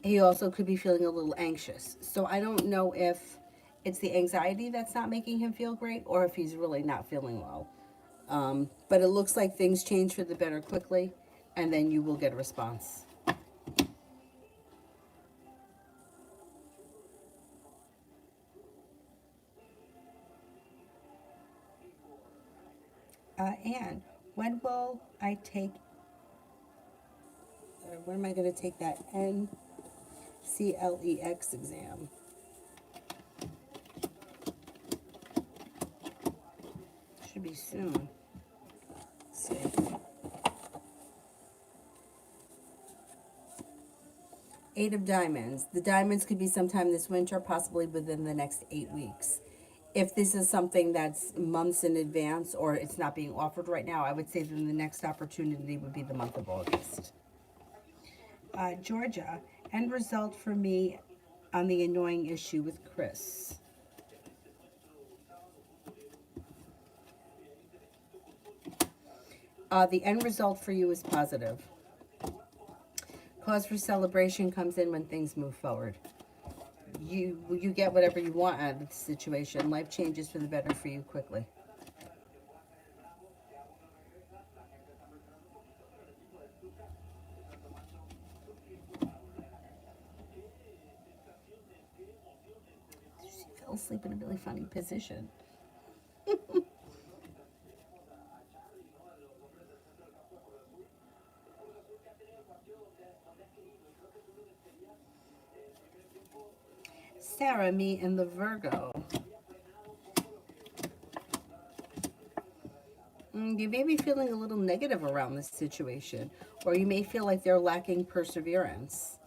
He also could be feeling a little anxious. So I don't know if it's the anxiety that's not making him feel great or if he's really not feeling well. But it looks like things change for the better quickly, and then you will get a response. And when will I take, when am I going to take that NCLEX exam? Should be soon. Let's see. Eight of Diamonds. The diamonds could be sometime this winter, possibly within the next 8 weeks. If this is something that's months in advance or it's not being offered right now, I would say then the next opportunity would be the month of August. Georgia, end result for me on the annoying issue with Chris. The end result for you is positive. Cause for celebration comes in when things move forward. You get whatever you want out of the situation. Life changes for the better for you quickly. She fell asleep in a really funny position. Sarah, me, and the Virgo. You may be feeling a little negative around this situation, or you may feel like they're lacking perseverance.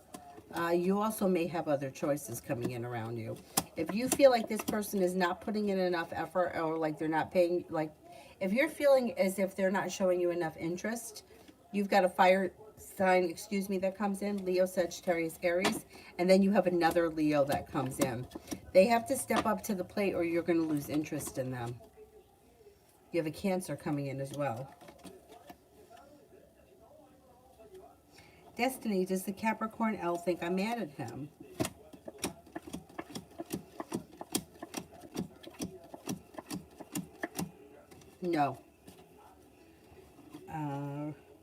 You also may have other choices coming in around you. If you feel like this person is not putting in enough effort, or like they're not paying, like if you're feeling as if they're not showing you enough interest, you've got a fire sign, that comes in, Leo, Sagittarius, Aries, and then you have another Leo that comes in. They have to step up to the plate or you're going to lose interest in them. You have a Cancer coming in as well. Destiny, does the Capricorn L think I'm mad at him? No.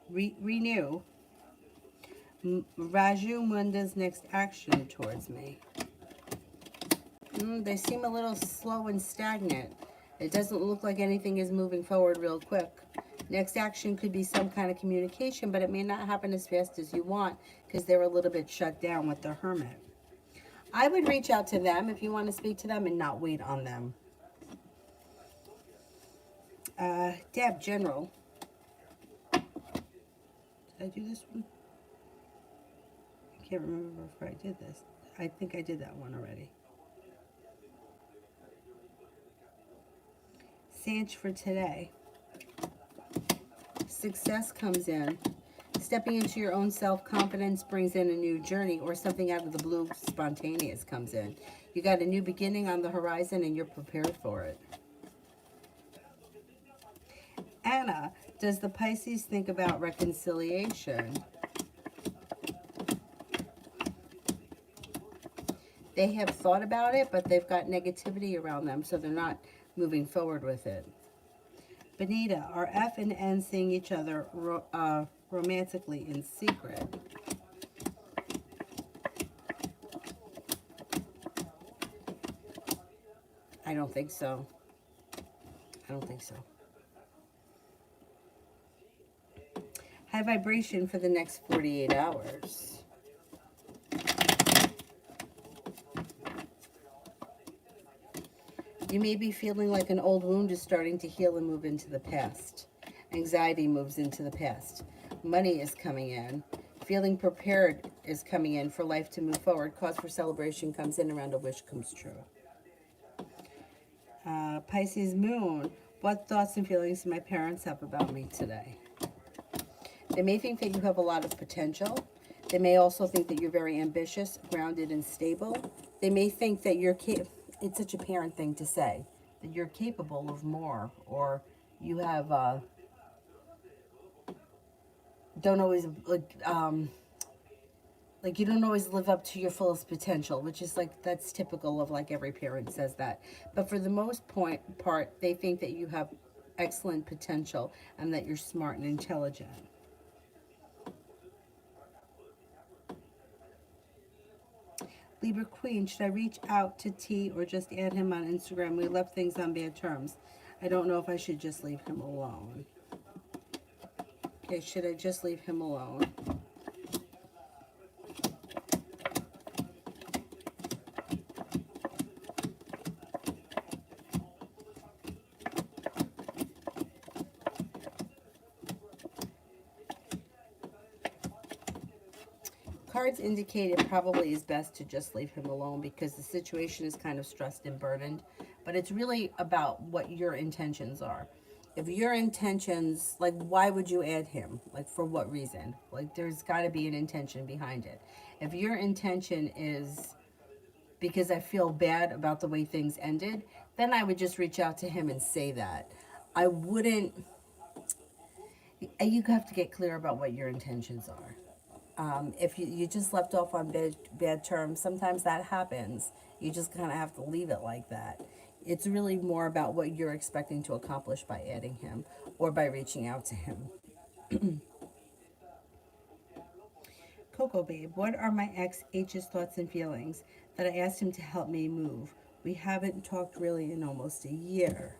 Renew. Raju Munda's next action towards me. They seem a little slow and stagnant. It doesn't look like anything is moving forward real quick. Next action could be some kind of communication, but it may not happen as fast as you want because they're a little bit shut down with the Hermit. I would reach out to them if you want to speak to them and not wait on them. Deb, General. Did I do this one? I can't remember if I did this. I think I did that one already. Sanch for today. Success comes in. Stepping into your own self-confidence brings in a new journey, or something out of the blue spontaneous comes in. You got a new beginning on the horizon and you're prepared for it. Anna, does the Pisces think about reconciliation? They have thought about it, but they've got negativity around them, so they're not moving forward with it. Benita, are F and N seeing each other romantically in secret? I don't think so. I don't think so. High vibration for the next 48 hours. You may be feeling like an old wound is starting to heal and move into the past. Anxiety moves into the past. Money is coming in. Feeling prepared is coming in for life to move forward. Cause for celebration comes in around a wish comes true. Pisces Moon. What thoughts and feelings do my parents have about me today? They may think that you have a lot of potential. They may also think that you're very ambitious, grounded, and stable. They may think that you're it's such a parent thing to say, that you're capable of more, or you have don't always like you don't always live up to your fullest potential, which is like, that's typical of like every parent says that. But for the most part, they think that you have excellent potential and that you're smart and intelligent. Libra Queen, should I reach out to T or just add him on Instagram? We left things on bad terms. I don't know if I should just leave him alone. Okay, should I just leave him alone? Cards indicate it probably is best to just leave him alone because the situation is kind of stressed and burdened. But it's really about what your intentions are. If your intentions, like, why would you add him? Like, for what reason? Like, there's got to be an intention behind it. If your intention is because I feel bad about the way things ended, then I would just reach out to him and say that. I wouldn't, you have to get clear about what your intentions are. If you just left off on bad terms, sometimes that happens. You just kind of have to leave it like that. It's really more about what you're expecting to accomplish by adding him or by reaching out to him. Coco Babe, what are my ex H's thoughts and feelings that I asked him to help me move? We haven't talked really in almost a year.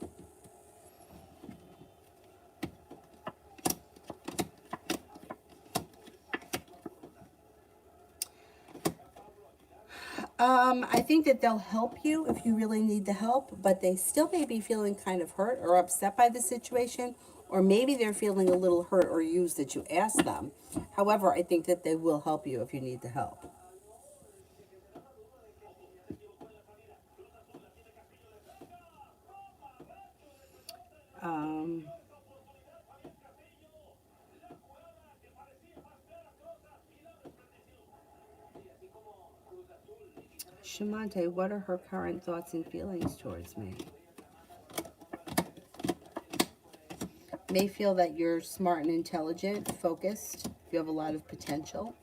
I think that they'll help you if you really need the help, but they still may be feeling kind of hurt or upset by the situation, or maybe they're feeling a little hurt or used that you asked them. However, I think that they will help you if you need the help. Um, Shamante, what are her current thoughts and feelings towards me? May feel that you're smart and intelligent, focused, you have a lot of potential.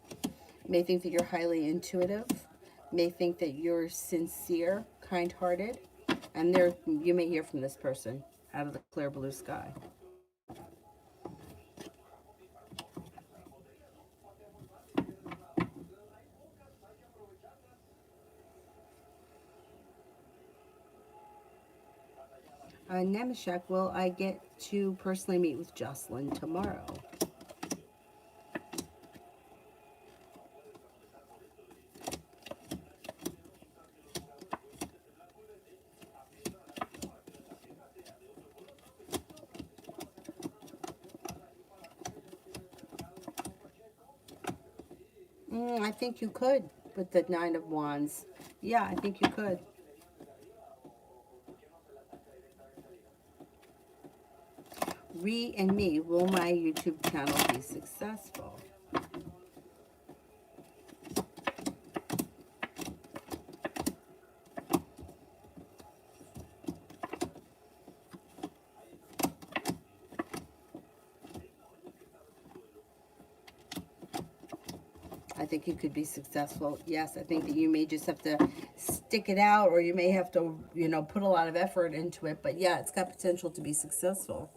May think that you're highly intuitive. May think that you're sincere, kind-hearted. And you may hear from this person out of the clear blue sky. Nemeshek, will I get to personally meet with Jocelyn tomorrow? I think you could with the Nine of Wands. Yeah, I think you could. Re and me, will my YouTube channel be successful? I think you could be successful. Yes, I think that you may just have to stick it out, or you may have to, put a lot of effort into it. But yeah, it's got potential to be successful.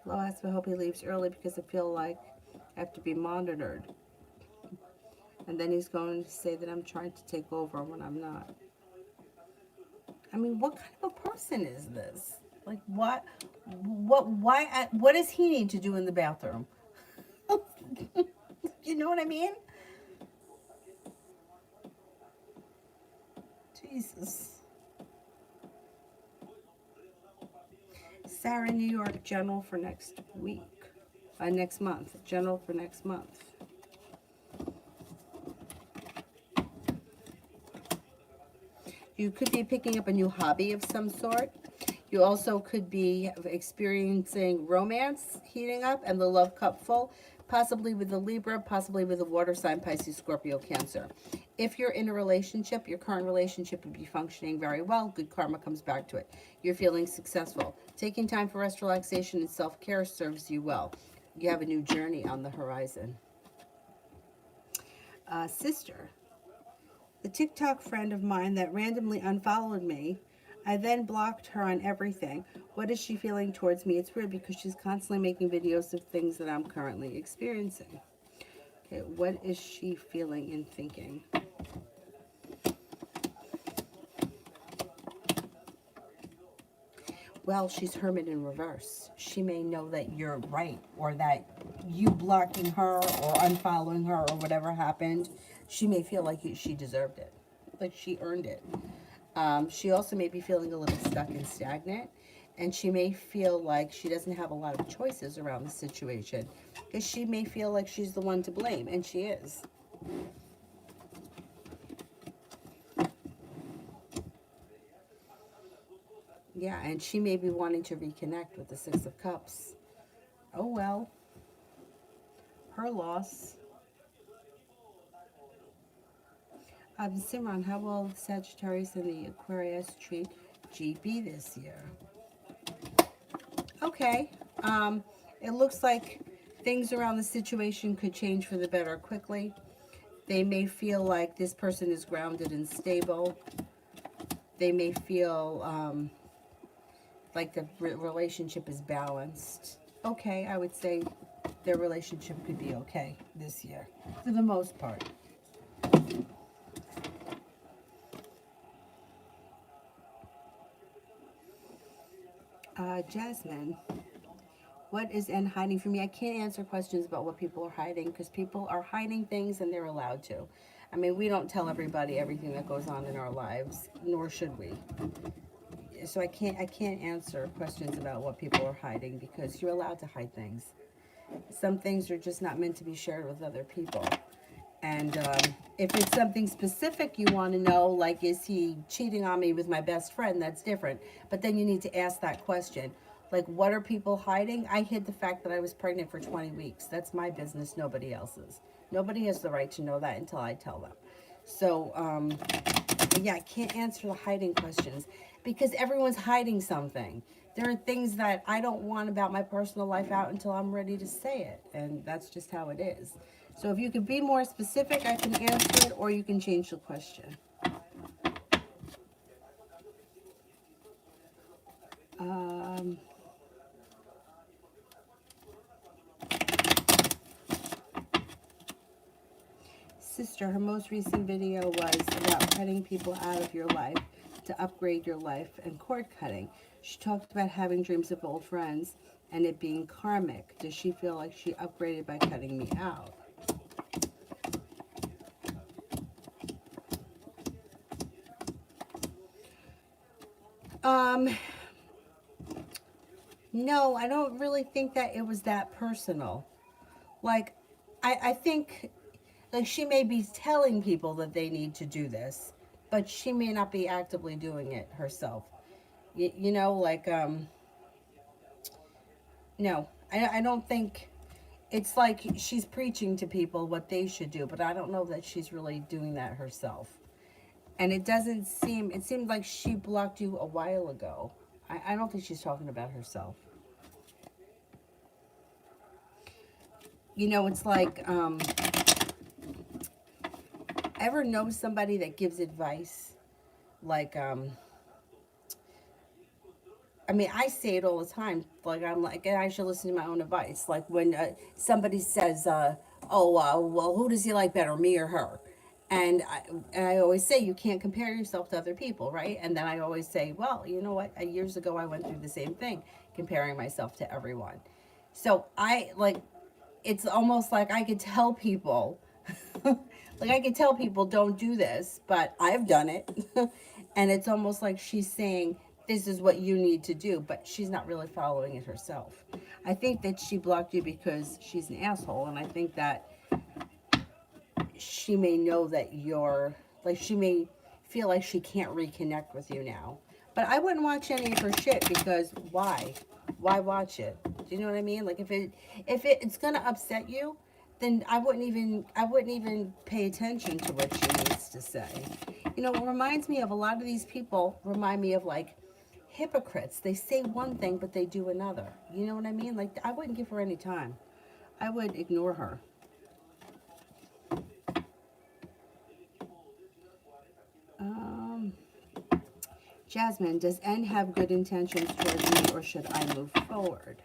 Lois, I hope he leaves early because I feel like I have to be monitored. And then he's going to say that I'm trying to take over when I'm not. I mean, what kind of a person is this? Like, what does he need to do in the bathroom? You know what I mean? Jesus. Sarah, New York, general for next week. Next month. General for next month. You could be picking up a new hobby of some sort. You also could be experiencing romance heating up and the love cup full, possibly with a Libra, possibly with a water sign, Pisces, Scorpio, Cancer. If you're in a relationship, your current relationship would be functioning very well. Good karma comes back to it. You're feeling successful. Taking time for rest, relaxation, and self-care serves you well. You have a new journey on the horizon. Sister, the TikTok friend of mine that randomly unfollowed me, I then blocked her on everything. What is she feeling towards me? It's weird because she's constantly making videos of things that I'm currently experiencing. Okay, what is she feeling and thinking? Well, she's Hermit in reverse. She may know that you're right, or that you blocking her or unfollowing her or whatever happened, she may feel like she deserved it, like she earned it. She also may be feeling a little stuck and stagnant. And she may feel like she doesn't have a lot of choices around the situation, because she may feel like she's the one to blame, and she is. Yeah, and she may be wanting to reconnect with the Six of Cups. Oh well, her loss. Simran, how will Sagittarius and the Aquarius treat GB this year? Okay. It looks like things around the situation could change for the better quickly. They may feel like this person is grounded and stable. They may feel like the relationship is balanced. Okay, I would say their relationship could be okay this year, for the most part. Jasmine, what is N hiding from me? I can't answer questions about what people are hiding, because people are hiding things and they're allowed to. I mean, we don't tell everybody everything that goes on in our lives, nor should we. So I can't answer questions about what people are hiding, because you're allowed to hide things. Some things are just not meant to be shared with other people. And if it's something specific you want to know, like, is he cheating on me with my best friend, that's different. But then you need to ask that question. Like, what are people hiding? I hid the fact that I was pregnant for 20 weeks. That's my business, nobody else's. Nobody has the right to know that until I tell them. So, yeah, I can't answer the hiding questions, because everyone's hiding something. There are things that I don't want about my personal life out until I'm ready to say it. And that's just how it is. So if you could be more specific, I can answer it, or you can change the question. Sister, her most recent video was about cutting people out of your life to upgrade your life, and cord cutting. She talked about having dreams of old friends and it being karmic. Does she feel like she upgraded by cutting me out? No, I don't really think that it was that personal. Like, I think, like, she may be telling people that they need to do this, but she may not be actively doing it herself. You know, like, no, I don't think it's like she's preaching to people what they should do, but I don't know that she's really doing that herself. And it doesn't seem, it seemed like she blocked you a while ago. I don't think she's talking about herself. You know, it's like, ever know somebody that gives advice? Like, I mean, I say it all the time. Like, I'm like, I should listen to my own advice. Like, when somebody says, well, who does he like better, me or her? And I always say, you can't compare yourself to other people, right? And then I always say, well, you know what? Years ago, I went through the same thing, comparing myself to everyone. So it's almost like I could tell people, like, I could tell people, don't do this, but I've done it. And it's almost like she's saying, this is what you need to do, but she's not really following it herself. I think that she blocked you because she's an asshole, and I think that she may know that you're, like, she may feel like she can't reconnect with you now. But I wouldn't watch any of her shit, because why? Why watch it? Do you know what I mean? Like, if it's gonna upset you, then I wouldn't even pay attention to what she needs to say. You know, it reminds me of, a lot of these people remind me of, like, hypocrites. They say one thing, but they do another. You know what I mean? Like, I wouldn't give her any time. I would ignore her. Jasmine, does N have good intentions towards me, or should I move forward?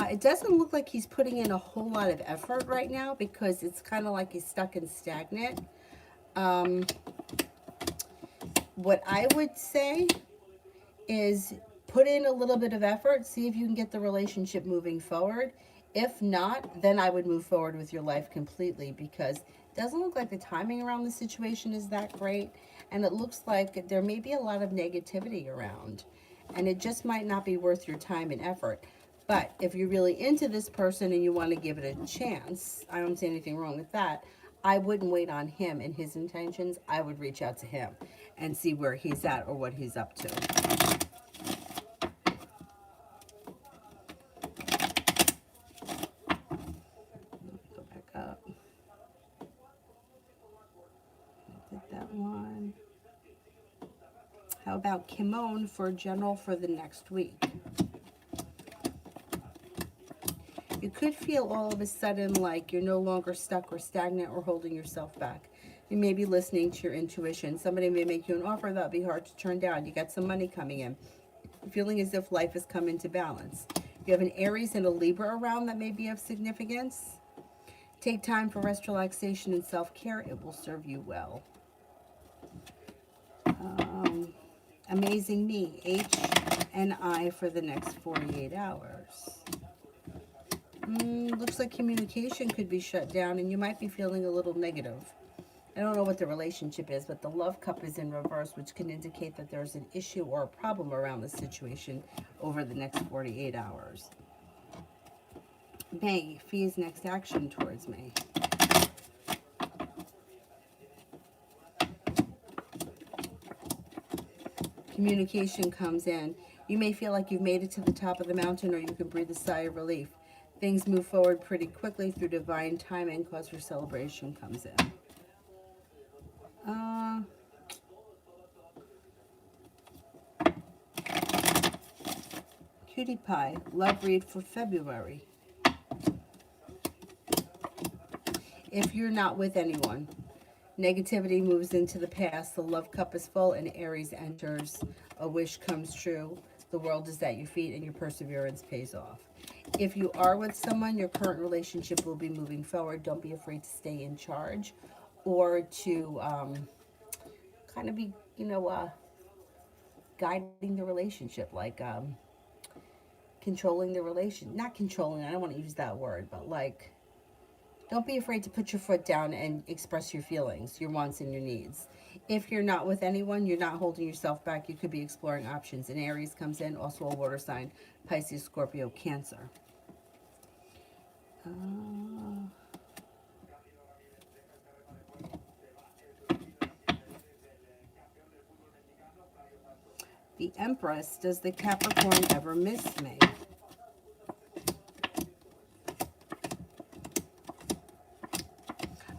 It doesn't look like he's putting in a whole lot of effort right now, because it's kind of like he's stuck and stagnant. What I would say is put in a little bit of effort, see if you can get the relationship moving forward. If not, then I would move forward with your life completely, because Doesn't look like the timing around the situation is that great. And it looks like there may be a lot of negativity around. And it just might not be worth your time and effort. But if you're really into this person and you want to give it a chance, I don't see anything wrong with that. I wouldn't wait on him and his intentions. I would reach out to him and see where he's at or what he's up to. Go back up. Did that one. How about Kimon for general for the next week? You could feel all of a sudden like you're no longer stuck or stagnant or holding yourself back. You may be listening to your intuition. Somebody may make you an offer that would be hard to turn down. You got some money coming in. Feeling as if life has come into balance. You have an Aries and a Libra around that may be of significance. Take time for rest, relaxation, and self-care. It will serve you well. Amazing Me, H and I for the next 48 hours. Looks like communication could be shut down and you might be feeling a little negative. I don't know what the relationship is, but the love cup is in reverse, which can indicate that there's an issue or a problem around the situation over the next 48 hours. May, Fee's next action towards me. Communication comes in. You may feel like you've made it to the top of the mountain, or you can breathe a sigh of relief. Things move forward pretty quickly through divine timing. Cause for celebration comes in. Cutie Pie, love read for February. If you're not with anyone, negativity moves into the past. The love cup is full and Aries enters. A wish comes true. The world is at your feet and your perseverance pays off. If you are with someone, your current relationship will be moving forward. Don't be afraid to stay in charge or to kind of be, guiding the relationship, like controlling the relation. Not controlling, I don't want to use that word, but like, don't be afraid to put your foot down and express your feelings, your wants, and your needs. If you're not with anyone, you're not holding yourself back. You could be exploring options. And Aries comes in, also a water sign, Pisces, Scorpio, Cancer. The Empress, does the Capricorn ever miss me?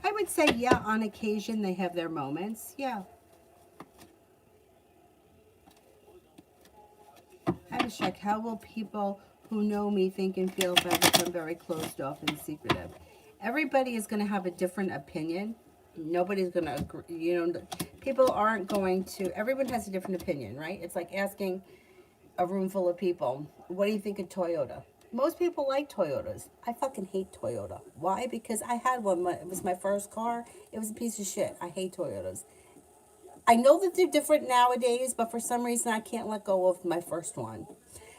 I would say, yeah, on occasion they have their moments. Yeah. I have to check. How will people who know me think and feel if I become very closed off and secretive? Everybody is going to have a different opinion. Nobody's going to agree. People aren't going to, everyone has a different opinion, right? It's like asking a room full of people, what do you think of Toyota? Most people like Toyotas. I fucking hate Toyota. Why? Because I had one. It was my first car. It was a piece of shit. I hate Toyotas. I know that they're different nowadays, but for some reason I can't let go of my first one.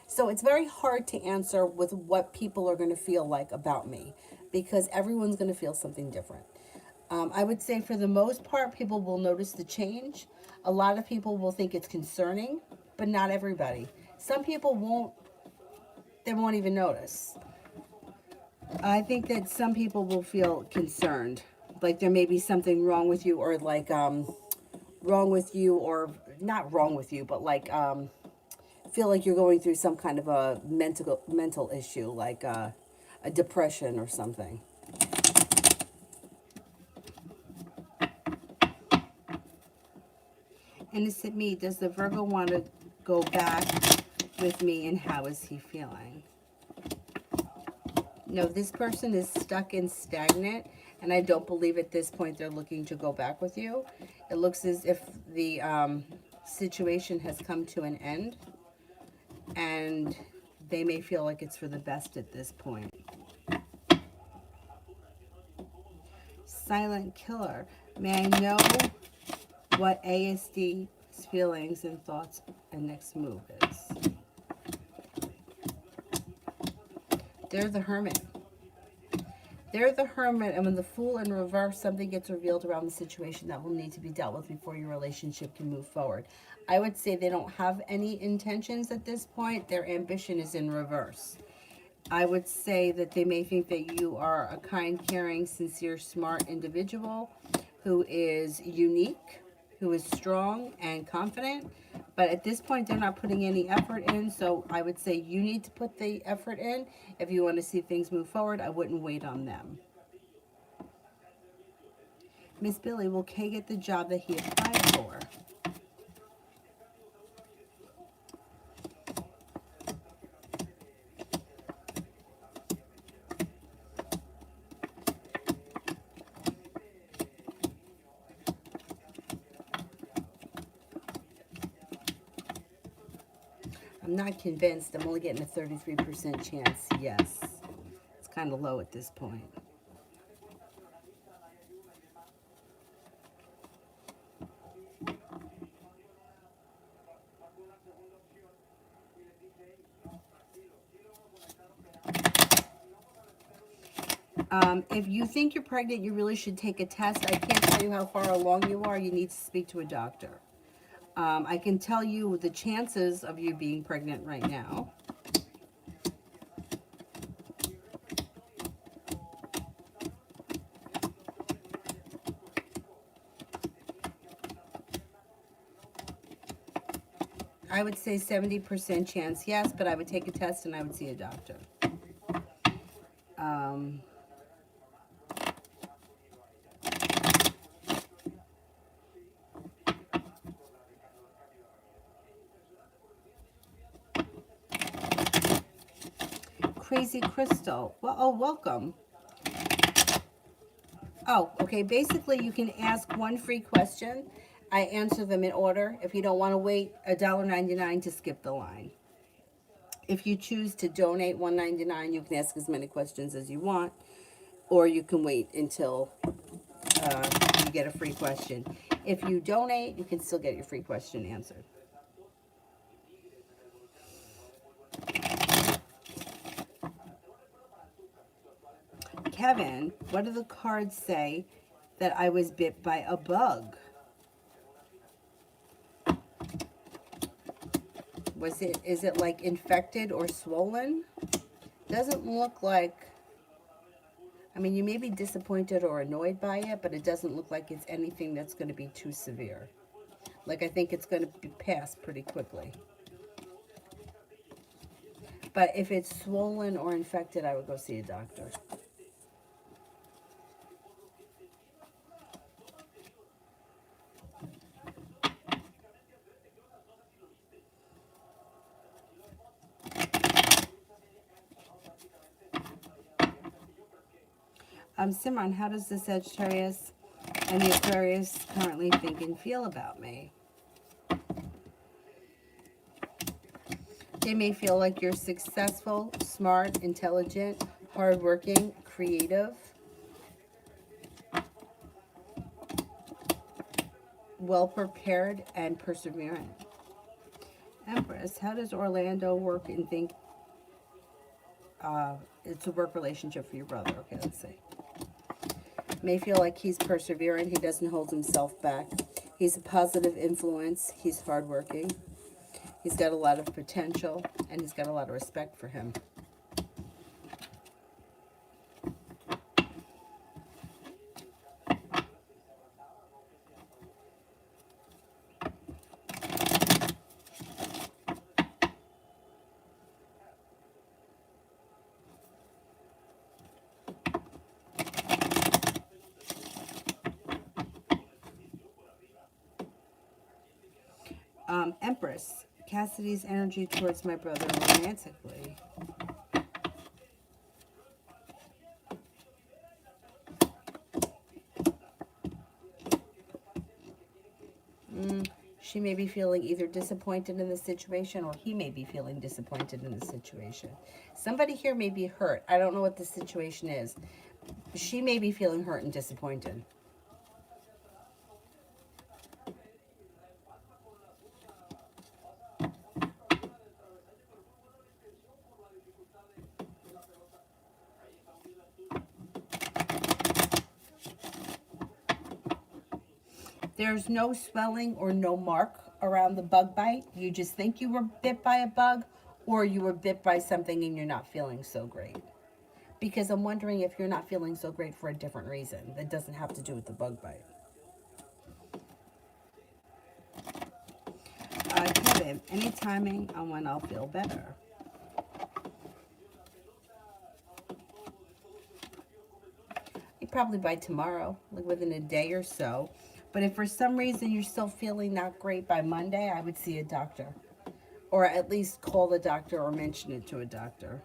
So it's very hard to answer with what people are going to feel like about me because everyone's going to feel something different. I would say for the most part, people will notice the change. A lot of people will think it's concerning, but not everybody. Some people won't even notice. I think that some people will feel concerned, like there may be something wrong with you, or like wrong with you, or not wrong with you, but like feel like you're going through some kind of a mental issue, like a depression or something. Innocent Me, does the Virgo want to go back with me, and how is he feeling? No, this person is stuck and stagnant, and I don't believe at this point they're looking to go back with you. It looks as if the situation has come to an end, and they may feel like it's for the best at this point. Silent Killer, may I know what ASD's feelings and thoughts and next move is? They're the Hermit. They're the Hermit, and when the Fool in reverse, something gets revealed around the situation that will need to be dealt with before your relationship can move forward. I would say they don't have any intentions at this point. Their ambition is in reverse. I would say that they may think that you are a kind, caring, sincere, smart individual who is unique, who is strong and confident. But at this point, they're not putting any effort in. So I would say you need to put the effort in. If you want to see things move forward, I wouldn't wait on them. Miss Billy, will Kay get the job that he applied for? I'm not convinced. I'm only getting a 33% chance. Yes. It's kind of low at this point. If you think you're pregnant, you really should take a test. I can't tell you how far along you are. You need to speak to a doctor. I can tell you the chances of you being pregnant right now. I would say 70% chance, yes, but I would take a test and I would see a doctor. Crazy Crystal. Well, oh, welcome. Oh, okay. Basically, you can ask one free question. I answer them in order. If you don't want to wait $1.99 to skip the line. If you choose to donate $1.99, you can ask as many questions as you want, or you can wait until you get a free question. If you donate, you can still get your free question answered. Kevin, what do the cards say that I was bit by a bug? Is it like infected or swollen? Doesn't look like, I mean, you may be disappointed or annoyed by it, but it doesn't look like it's anything that's going to be too severe. Like, I think it's going to be passed pretty quickly. But if it's swollen or infected, I would go see a doctor. Simran, how does the Sagittarius and the Aquarius currently think and feel about me? They may feel like you're successful, smart, intelligent, hardworking, creative, well-prepared, and perseverant. Empress, how does Orlando work and think? It's a work relationship for your brother. Okay, let's see. May feel like he's perseverant. He doesn't hold himself back. He's a positive influence. He's hardworking. He's got a lot of potential, and he's got a lot of respect for him. Empress, Cassidy's energy towards my brother romantically. She may be feeling either disappointed in the situation, or he may be feeling disappointed in the situation. Somebody here may be hurt. I don't know what the situation is. She may be feeling hurt and disappointed. There's no swelling or no mark around the bug bite. You just think you were bit by a bug, or you were bit by something and you're not feeling so great. Because I'm wondering if you're not feeling so great for a different reason that doesn't have to do with the bug bite. Kevin, any timing on when I'll feel better? Probably by tomorrow, like within a day or so. But if for some reason you're still feeling not great by Monday, I would see a doctor. Or at least call the doctor or mention it to a doctor.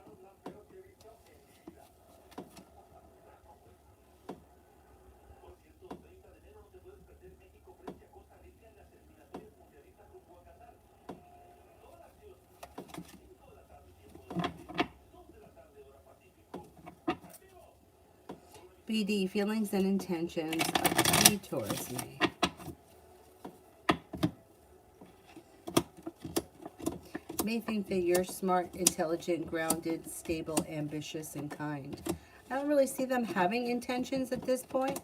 BD, feelings and intentions of G towards me. May think that you're smart, intelligent, grounded, stable, ambitious, and kind. I don't really see them having intentions at this point.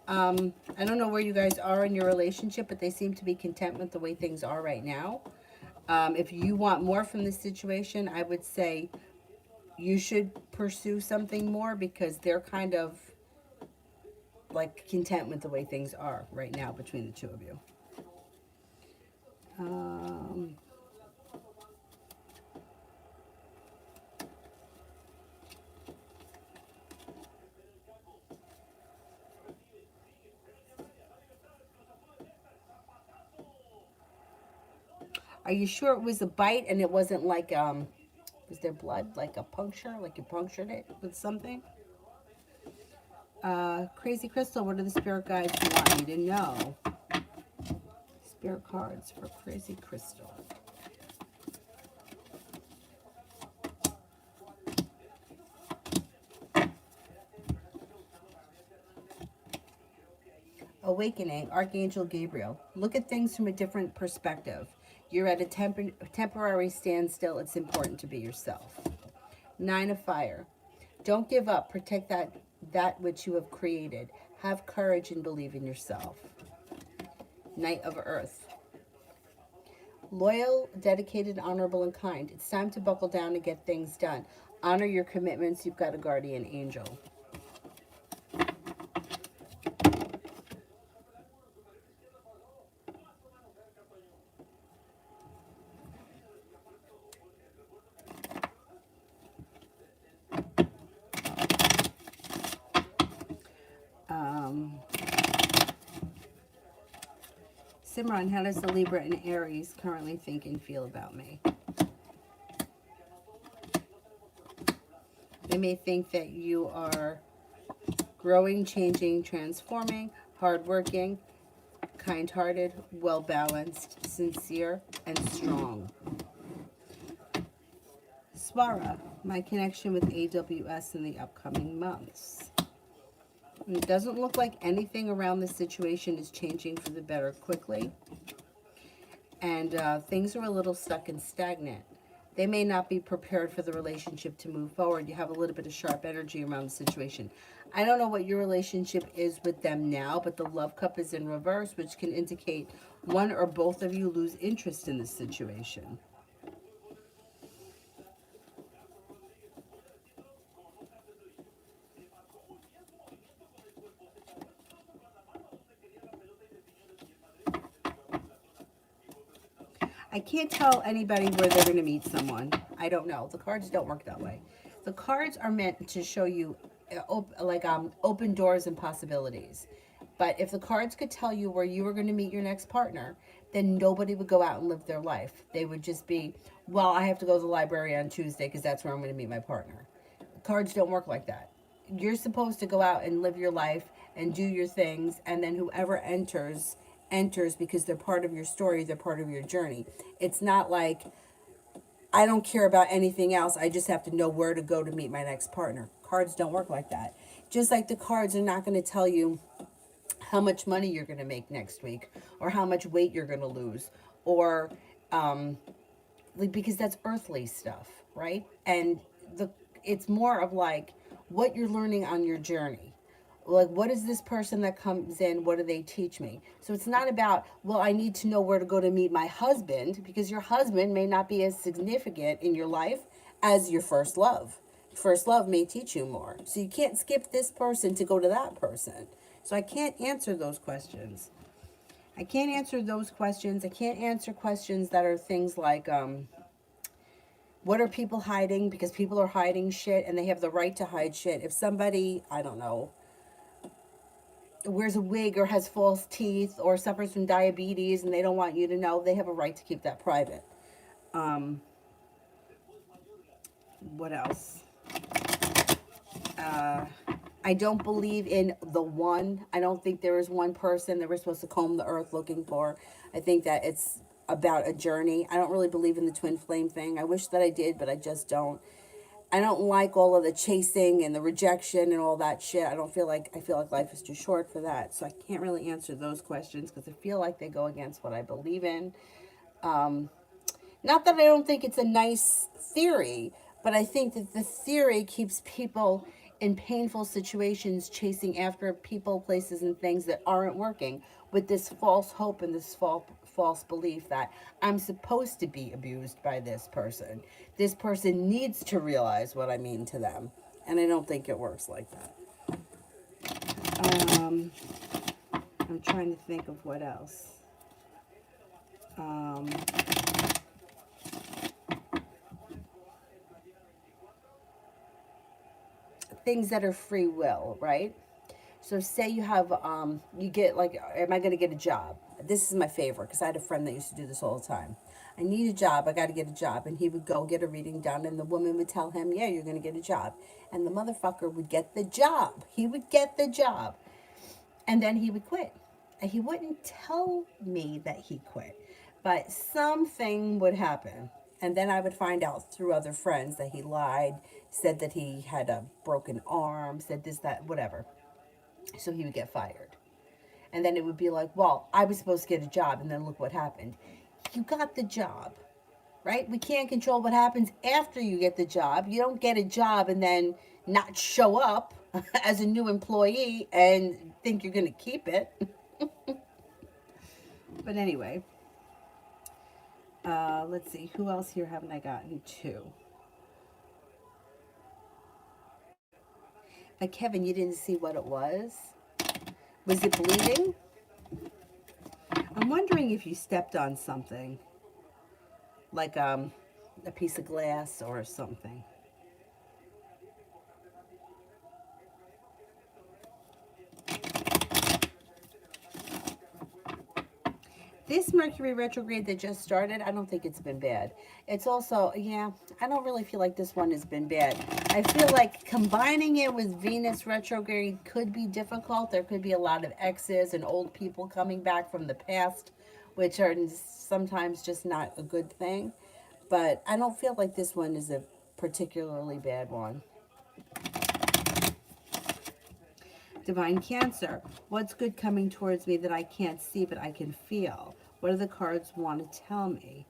I don't know where you guys are in your relationship, but they seem to be content with the way things are right now. If you want more from this situation, I would say you should pursue something more because they're kind of like content with the way things are right now between the two of you. Are you sure it was a bite and it wasn't like was there blood, like a puncture, like you punctured it with something? Crazy Crystal, what are the spirit guides you want me to know? Spirit cards for Crazy Crystal. Awakening, Archangel Gabriel. Look at things from a different perspective. You're at a temporary standstill. It's important to be yourself. Nine of Fire. Don't give up. Protect that which you have created. Have courage and believe in yourself. Knight of Earth. Loyal, dedicated, honorable, and kind. It's time to buckle down and get things done. Honor your commitments. You've got a guardian angel. Simran, how does the Libra and Aries currently think and feel about me? They may think that you are growing, changing, transforming, hardworking, kind-hearted, well-balanced, sincere, and strong. Swara, my connection with AWS in the upcoming months. It doesn't look like anything around this situation is changing for the better quickly. And things are a little stuck and stagnant. They may not be prepared for the relationship to move forward. You have a little bit of sharp energy around the situation. I don't know what your relationship is with them now, but the love cup is in reverse, which can indicate one or both of you lose interest in this situation. I can't tell anybody where they're going to meet someone. I don't know. The cards don't work that way. The cards are meant to show you open doors and possibilities. But if the cards could tell you where you were going to meet your next partner, then nobody would go out and live their life. They would just be, well, I have to go to the library on Tuesday because that's where I'm going to meet my partner. Cards don't work like that. You're supposed to go out and live your life and do your things, and then whoever enters because they're part of your story, they're part of your journey. It's not like I don't care about anything else. I just have to know where to go to meet my next partner. Cards don't work like that. Just like the cards are not going to tell you how much money you're going to make next week or how much weight you're going to lose or because that's earthly stuff, right? And it's more of like what you're learning on your journey. Like, what is this person that comes in? What do they teach me? So it's not about, well, I need to know where to go to meet my husband, because your husband may not be as significant in your life as your first love. First love may teach you more. So you can't skip this person to go to that person. So I can't answer those questions. I can't answer those questions. I can't answer questions that are things like, what are people hiding? Because people are hiding shit and they have the right to hide shit. If somebody, I don't know, wears a wig or has false teeth or suffers from diabetes and they don't want you to know, they have a right to keep that private. What else? I don't believe in the one. I don't think there is one person that we're supposed to comb the earth looking for. I think that it's about a journey. I don't really believe in the twin flame thing. I wish that I did, but I just don't. I don't like all of the chasing and the rejection and all that shit. I feel like life is too short for that. So I can't really answer those questions because I feel like they go against what I believe in. Not that I don't think it's a nice theory, but I think that the theory keeps people in painful situations chasing after people, places, and things that aren't working with this false hope and this false belief that I'm supposed to be abused by this person. This person needs to realize what I mean to them. And I don't think it works like that. I'm trying to think of what else. Things that are free will, right? So say you have, you get like, am I going to get a job? This is my favorite because I had a friend that used to do this all the time. I need a job. I got to get a job. And he would go get a reading done and the woman would tell him, yeah, you're going to get a job. And the motherfucker would get the job. He would get the job. And then he would quit. And he wouldn't tell me that he quit. But something would happen. And then I would find out through other friends that he lied, said that he had a broken arm, said this, that, whatever. So he would get fired. And then it would be like, well, I was supposed to get a job, and then look what happened. You got the job, right? We can't control what happens after you get the job. You don't get a job and then not show up as a new employee and think you're going to keep it. But anyway, let's see. Who else here haven't I gotten to? Like, Kevin, you didn't see what it was? Was it bleeding? I'm wondering if you stepped on something, like a piece of glass or something. This Mercury retrograde that just started, I don't think it's been bad. It's also, yeah, I don't really feel like this one has been bad. I feel like combining it with Venus retrograde could be difficult. There could be a lot of exes and old people coming back from the past, which are sometimes just not a good thing. But I don't feel like this one is a particularly bad one. Divine Cancer. What's good coming towards me that I can't see but I can feel? What do the cards want to tell me?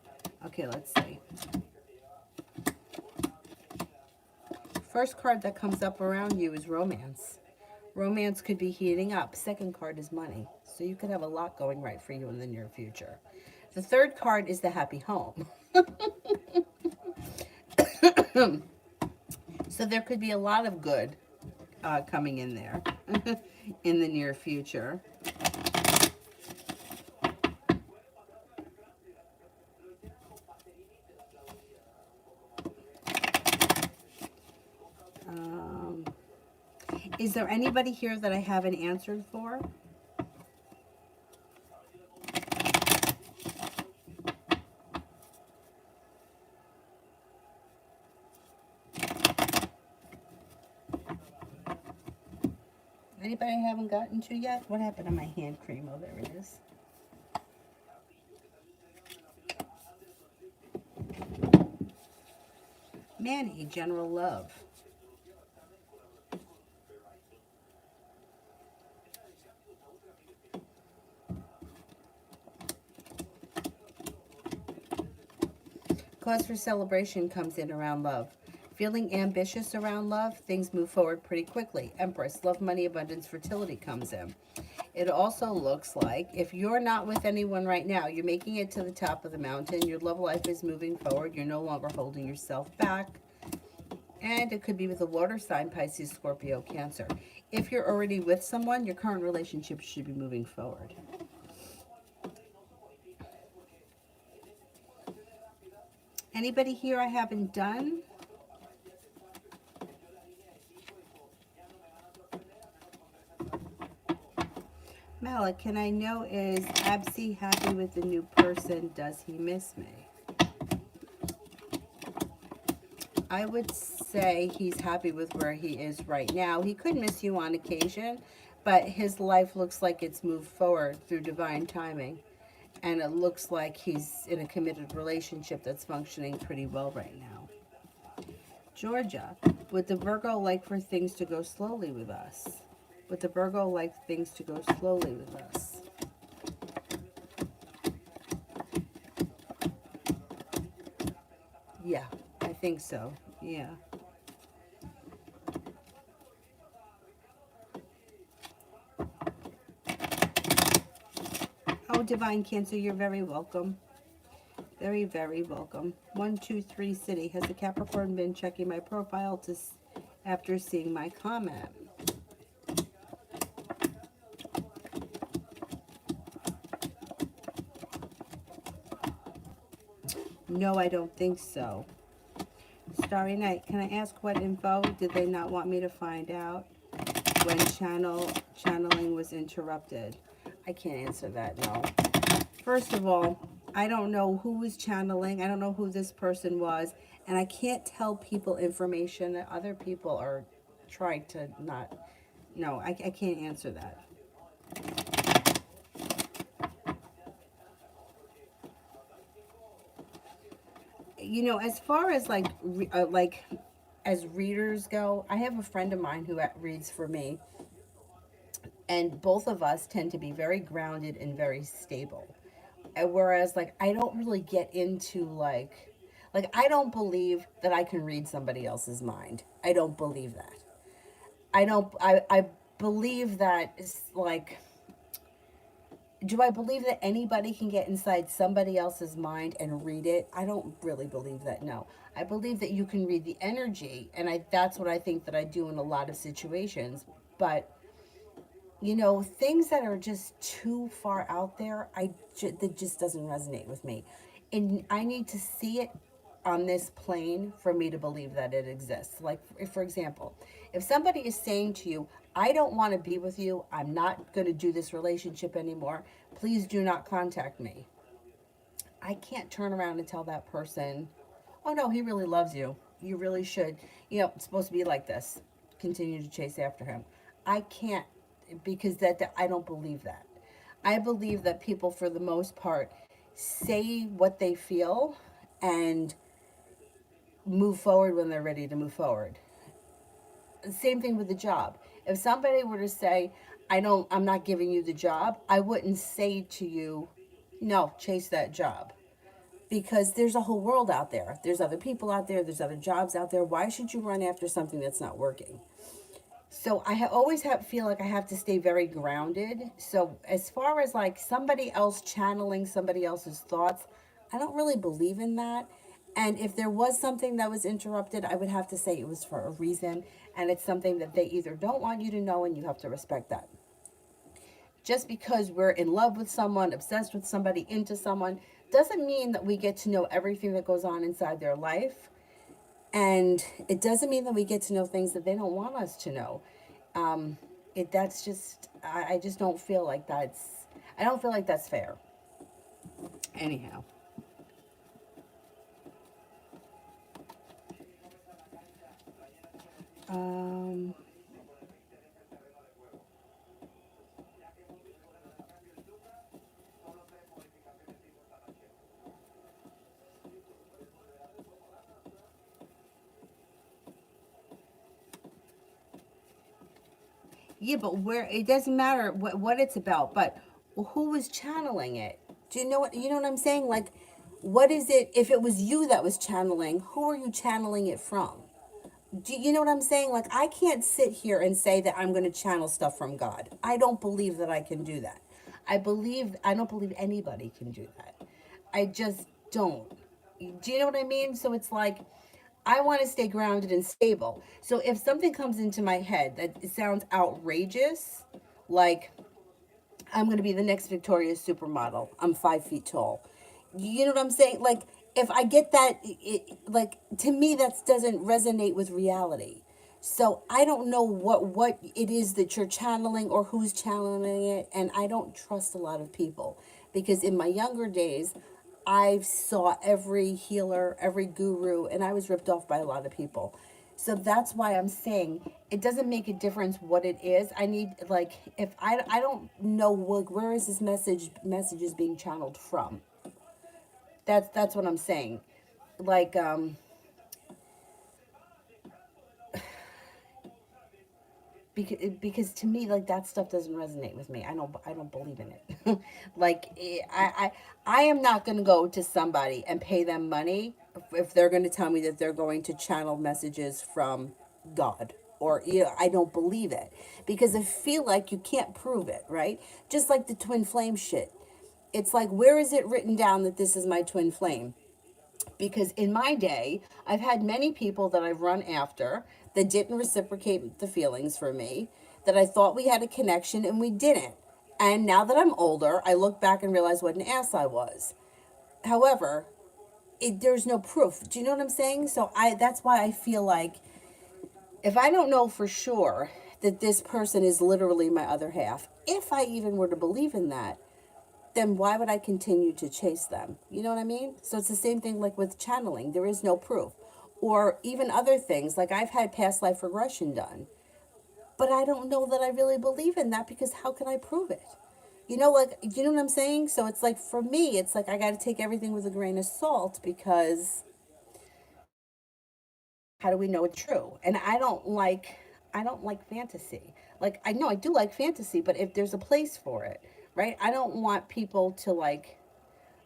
Okay, let's see. First card that comes up around you is romance. Romance could be heating up. Second card is money. So you could have a lot going right for you in the near future. The third card is the happy home. So there could be a lot of good coming in there in the near future. Is there anybody here that I haven't answered for? Anybody I haven't gotten to yet? What happened to my hand cream? Oh, there it is. Manny, general love. Cause for celebration comes in around love. Feeling ambitious around love, things move forward pretty quickly. Empress, love, money, abundance, fertility comes in. It also looks like if you're not with anyone right now, you're making it to the top of the mountain. Your love life is moving forward. You're no longer holding yourself back. And it could be with a water sign, Pisces, Scorpio, Cancer. If you're already with someone, your current relationship should be moving forward. Anybody here I haven't done? Malik, can I know, is Absi happy with the new person? Does he miss me? I would say he's happy with where he is right now. He could miss you on occasion, but his life looks like it's moved forward through divine timing. And it looks like he's in a committed relationship that's functioning pretty well right now. Georgia, would the Virgo like for things to go slowly with us? Would the Virgo like things to go slowly with us? Yeah, I think so. Yeah. Oh, Divine Cancer, you're very welcome. Very, very welcome. 123 City. Has the Capricorn been checking my profile after seeing my comment? No, I don't think so. Starry Night, can I ask what info did they not want me to find out when channeling was interrupted? I can't answer that, no. First of all, I don't know who was channeling. I don't know who this person was. And I can't tell people information that other people are trying to not. No, I can't answer that. You know, as far as as readers go, I have a friend of mine who reads for me. And both of us tend to be very grounded and very stable. Whereas, like, I don't really get into, I don't believe that I can read somebody else's mind. I don't believe that. I believe that it's like, do I believe that anybody can get inside somebody else's mind and read it? I don't really believe that, no. I believe that you can read the energy, and that's what I think that I do in a lot of situations. But, you know, things that are just too far out there, that just doesn't resonate with me. And I need to see it on this plane for me to believe that it exists. Like, if, for example, if somebody is saying to you, I don't want to be with you, I'm not going to do this relationship anymore, please do not contact me. I can't turn around and tell that person, oh no, he really loves you. You really should. You know, it's supposed to be like this. Continue to chase after him. I can't, because that I don't believe that. I believe that people, for the most part, say what they feel and move forward when they're ready to move forward. Same thing with the job. If somebody were to say, I'm not giving you the job, I wouldn't say to you, no, chase that job. Because there's a whole world out there. There's other people out there. There's other jobs out there. Why should you run after something that's not working? So I always feel like I have to stay very grounded. So as far as like somebody else channeling somebody else's thoughts, I don't really believe in that. And if there was something that was interrupted, I would have to say it was for a reason. And it's something that they either don't want you to know, and you have to respect that. Just because we're in love with someone, obsessed with somebody, into someone, doesn't mean that we get to know everything that goes on inside their life. And it doesn't mean that we get to know things that they don't want us to know. That's just, I just don't feel like I don't feel like that's fair. Anyhow. Yeah, but it doesn't matter what it's about, but who was channeling it? Do you know what I'm saying? Like, what is it, if it was you that was channeling, who are you channeling it from? Do you know what I'm saying? Like, I can't sit here and say that I'm going to channel stuff from God. I don't believe that I can do that. I don't believe anybody can do that. I just don't. Do you know what I mean? So it's like, I want to stay grounded and stable. So if something comes into my head that sounds outrageous, like, I'm going to be the next Victoria's supermodel, I'm 5 feet tall. You know what I'm saying? Like, if I get that, like, to me, that doesn't resonate with reality. So I don't know what it is that you're channeling or who's channeling it, and I don't trust a lot of people because in my younger days, I saw every healer, every guru, and I was ripped off by a lot of people. So that's why I'm saying it doesn't make a difference what it is. I need, like, if I don't know where is this messages being channeled from. That's what I'm saying. Like, because to me, like, that stuff doesn't resonate with me. I don't believe in it. Like, I am not going to go to somebody and pay them money if they're going to tell me that they're going to channel messages from God, or, you know, I don't believe it because I feel like you can't prove it, right? Just like the twin flame shit. It's like, where is it written down that this is my twin flame? Because in my day, I've had many people that I've run after that didn't reciprocate the feelings for me, that I thought we had a connection and we didn't. And now that I'm older, I look back and realize what an ass I was. However, there's no proof. Do you know what I'm saying? So that's why I feel like if I don't know for sure that this person is literally my other half, if I even were to believe in that, then why would I continue to chase them? You know what I mean? So it's the same thing like with channeling. There is no proof. Or even other things, like I've had past life regression done. But I don't know that I really believe in that because how can I prove it? You know, like, you know what I'm saying? So it's like, for me, it's like I got to take everything with a grain of salt because how do we know it's true? And I don't like fantasy. Like, I know I do like fantasy, but if there's a place for it, right? I don't want people to like,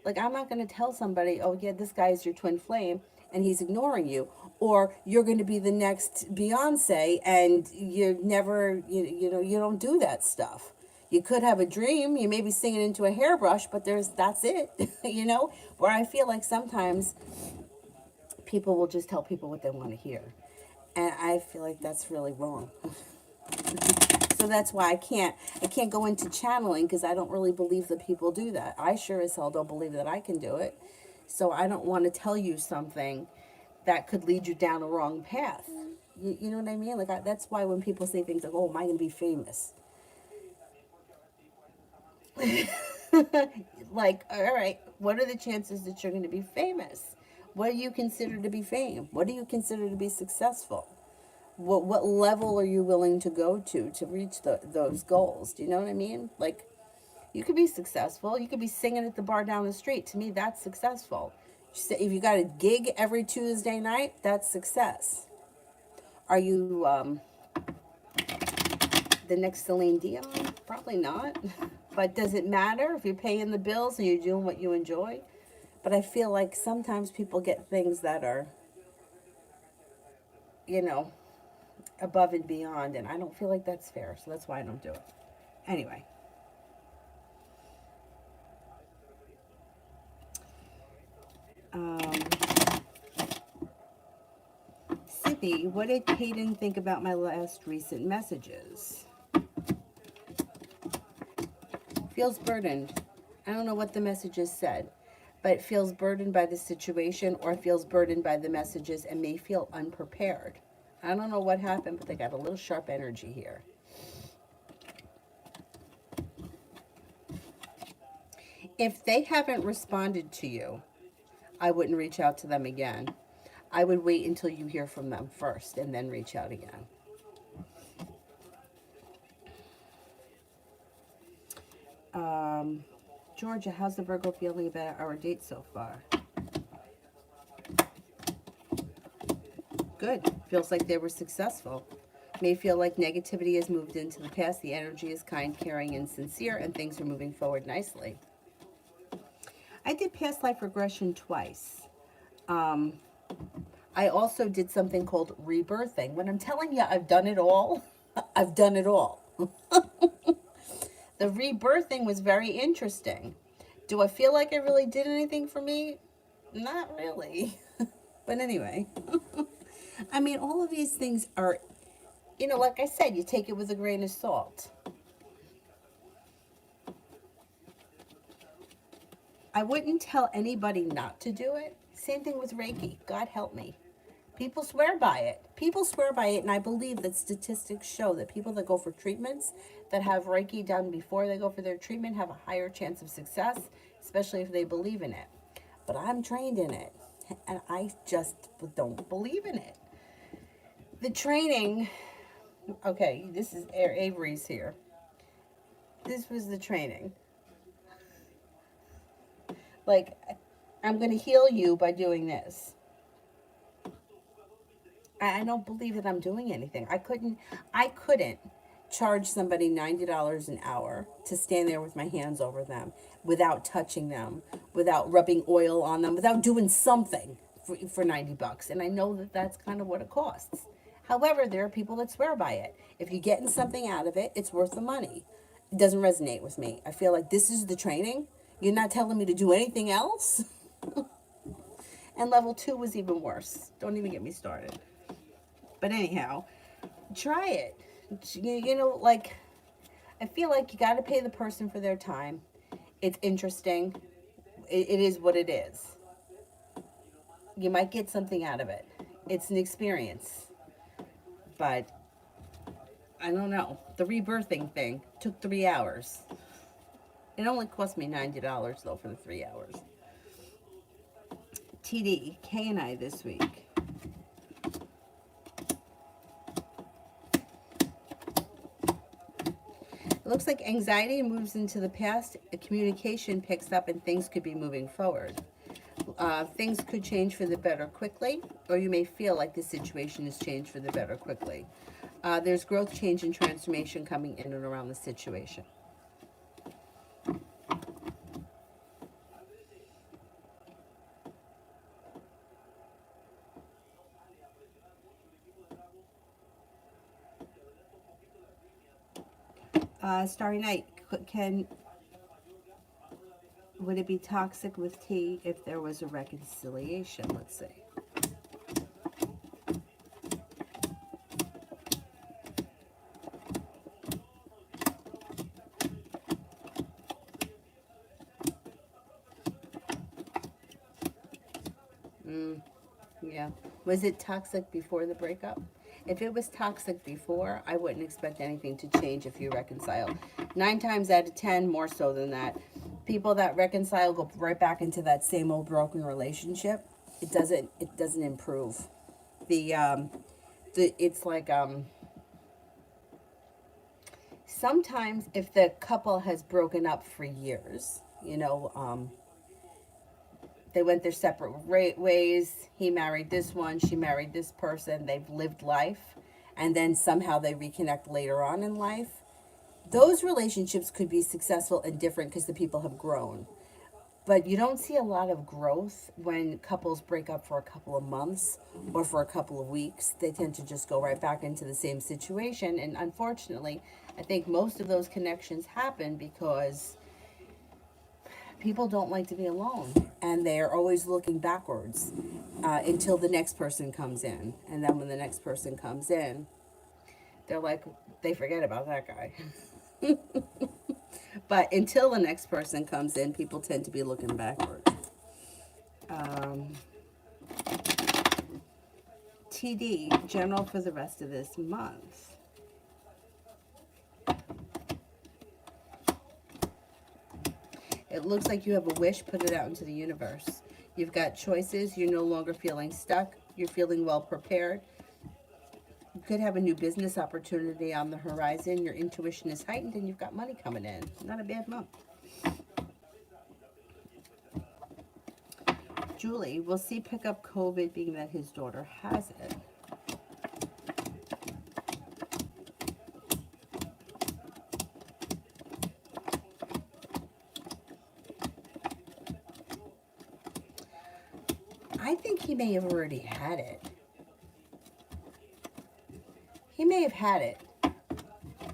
I'm not going to tell somebody, oh, yeah, this guy is your twin flame and he's ignoring you. Or you're going to be the next Beyonce and you're never, you know, you don't do that stuff. You could have a dream, you may be singing into a hairbrush, but that's it, you know? Where I feel like sometimes people will just tell people what they want to hear. And I feel like that's really wrong. So that's why I can't go into channeling because I don't really believe that people do that. I sure as hell don't believe that I can do it. So I don't want to tell you something that could lead you down a wrong path. You know what I mean? Like, that's why when people say things like, "Oh, am I going to be famous?" Like, all right, what are the chances that you're going to be famous? What do you consider to be fame? What do you consider to be successful? What level are you willing to go to reach those goals? Do you know what I mean? Like, you could be successful. You could be singing at the bar down the street. To me, that's successful. If you got a gig every Tuesday night, that's success. Are you the next Celine Dion? Probably not. But does it matter if you're paying the bills and you're doing what you enjoy? But I feel like sometimes people get things that are, you know, above and beyond, and I don't feel like that's fair. So that's why I don't do it. Anyway, um, Sippy, what did Hayden think about my last recent messages? Feels burdened. I don't know what the messages said, but feels burdened by the situation or feels burdened by the messages and may feel unprepared. I don't know what happened, but they got a little sharp energy here. If they haven't responded to you, I wouldn't reach out to them again. I would wait until you hear from them first and then reach out again. Um, Georgia, how's the Virgo feeling about our date so far? Good. Feels like they were successful. May feel like negativity has moved into the past. The energy is kind, caring, and sincere, and things are moving forward nicely. I did past life regression twice. Um, I also did something called rebirthing. When I'm telling you I've done it all, I've done it all. The rebirthing was very interesting. Do I feel like it really did anything for me? Not really. But anyway, I mean, all of these things are, like I said, you take it with a grain of salt. I wouldn't tell anybody not to do it. Same thing with Reiki. God help me. People swear by it. People swear by it, and I believe that statistics show that people that go for treatments that have Reiki done before they go for their treatment have a higher chance of success, especially if they believe in it. But I'm trained in it, and I just don't believe in it. The training, okay, this is Avery's here. This was the training. Like, I'm going to heal you by doing this. I don't believe that I'm doing anything. I couldn't charge somebody $90 an hour to stand there with my hands over them without touching them, without rubbing oil on them, without doing something for $90. And I know that that's kind of what it costs. However, there are people that swear by it. If you're getting something out of it, it's worth the money. It doesn't resonate with me. I feel like this is the training. You're not telling me to do anything else. And level 2 was even worse. Don't even get me started. But anyhow, try it. Like, I feel like you got to pay the person for their time. It's interesting. It is what it is. You might get something out of it. It's an experience. But I don't know. The rebirthing thing took 3 hours. It only cost me $90 though for the 3 hours. TD, Kay and I this week. It looks like anxiety moves into the past, communication picks up, and things could be moving forward. Things could change for the better quickly, or you may feel like the situation has changed for the better quickly. There's growth, change, and transformation coming in and around the situation. Starry Night, would it be toxic with T if there was a reconciliation? Let's see. Yeah. Was it toxic before the breakup? If it was toxic before, I wouldn't expect anything to change if you reconcile. 9 times out of 10, more so than that. People that reconcile go right back into that same old broken relationship. It doesn't improve. It's like sometimes if the couple has broken up for years, they went their separate ways. He married this one, she married this person. They've lived life, and then somehow they reconnect later on in life. Those relationships could be successful and different because the people have grown. But you don't see a lot of growth when couples break up for a couple of months or for a couple of weeks. They tend to just go right back into the same situation. And unfortunately, I think most of those connections happen because people don't like to be alone, and they're always looking backwards until the next person comes in. And then when the next person comes in, they're like, they forget about that guy. But until the next person comes in, people tend to be looking backwards. TD, general for the rest of this month. It looks like you have a wish, put it out into the universe. You've got choices, you're no longer feeling stuck, you're feeling well prepared. You could have a new business opportunity on the horizon, your intuition is heightened, and you've got money coming in. Not a bad month. Julie, will C pick up COVID being that his daughter has it? I think he may have already had it. He may have had it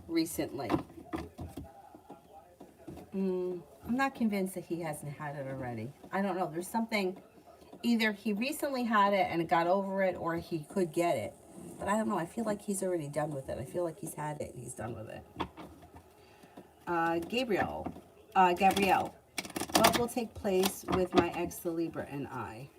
recently. I'm not convinced that he hasn't had it already. I don't know. There's something, either he recently had it and got over it, or he could get it. But I don't know. I feel like he's already done with it. I feel like he's had it and he's done with it. Gabrielle, what will take place with my ex, the Libra, and I?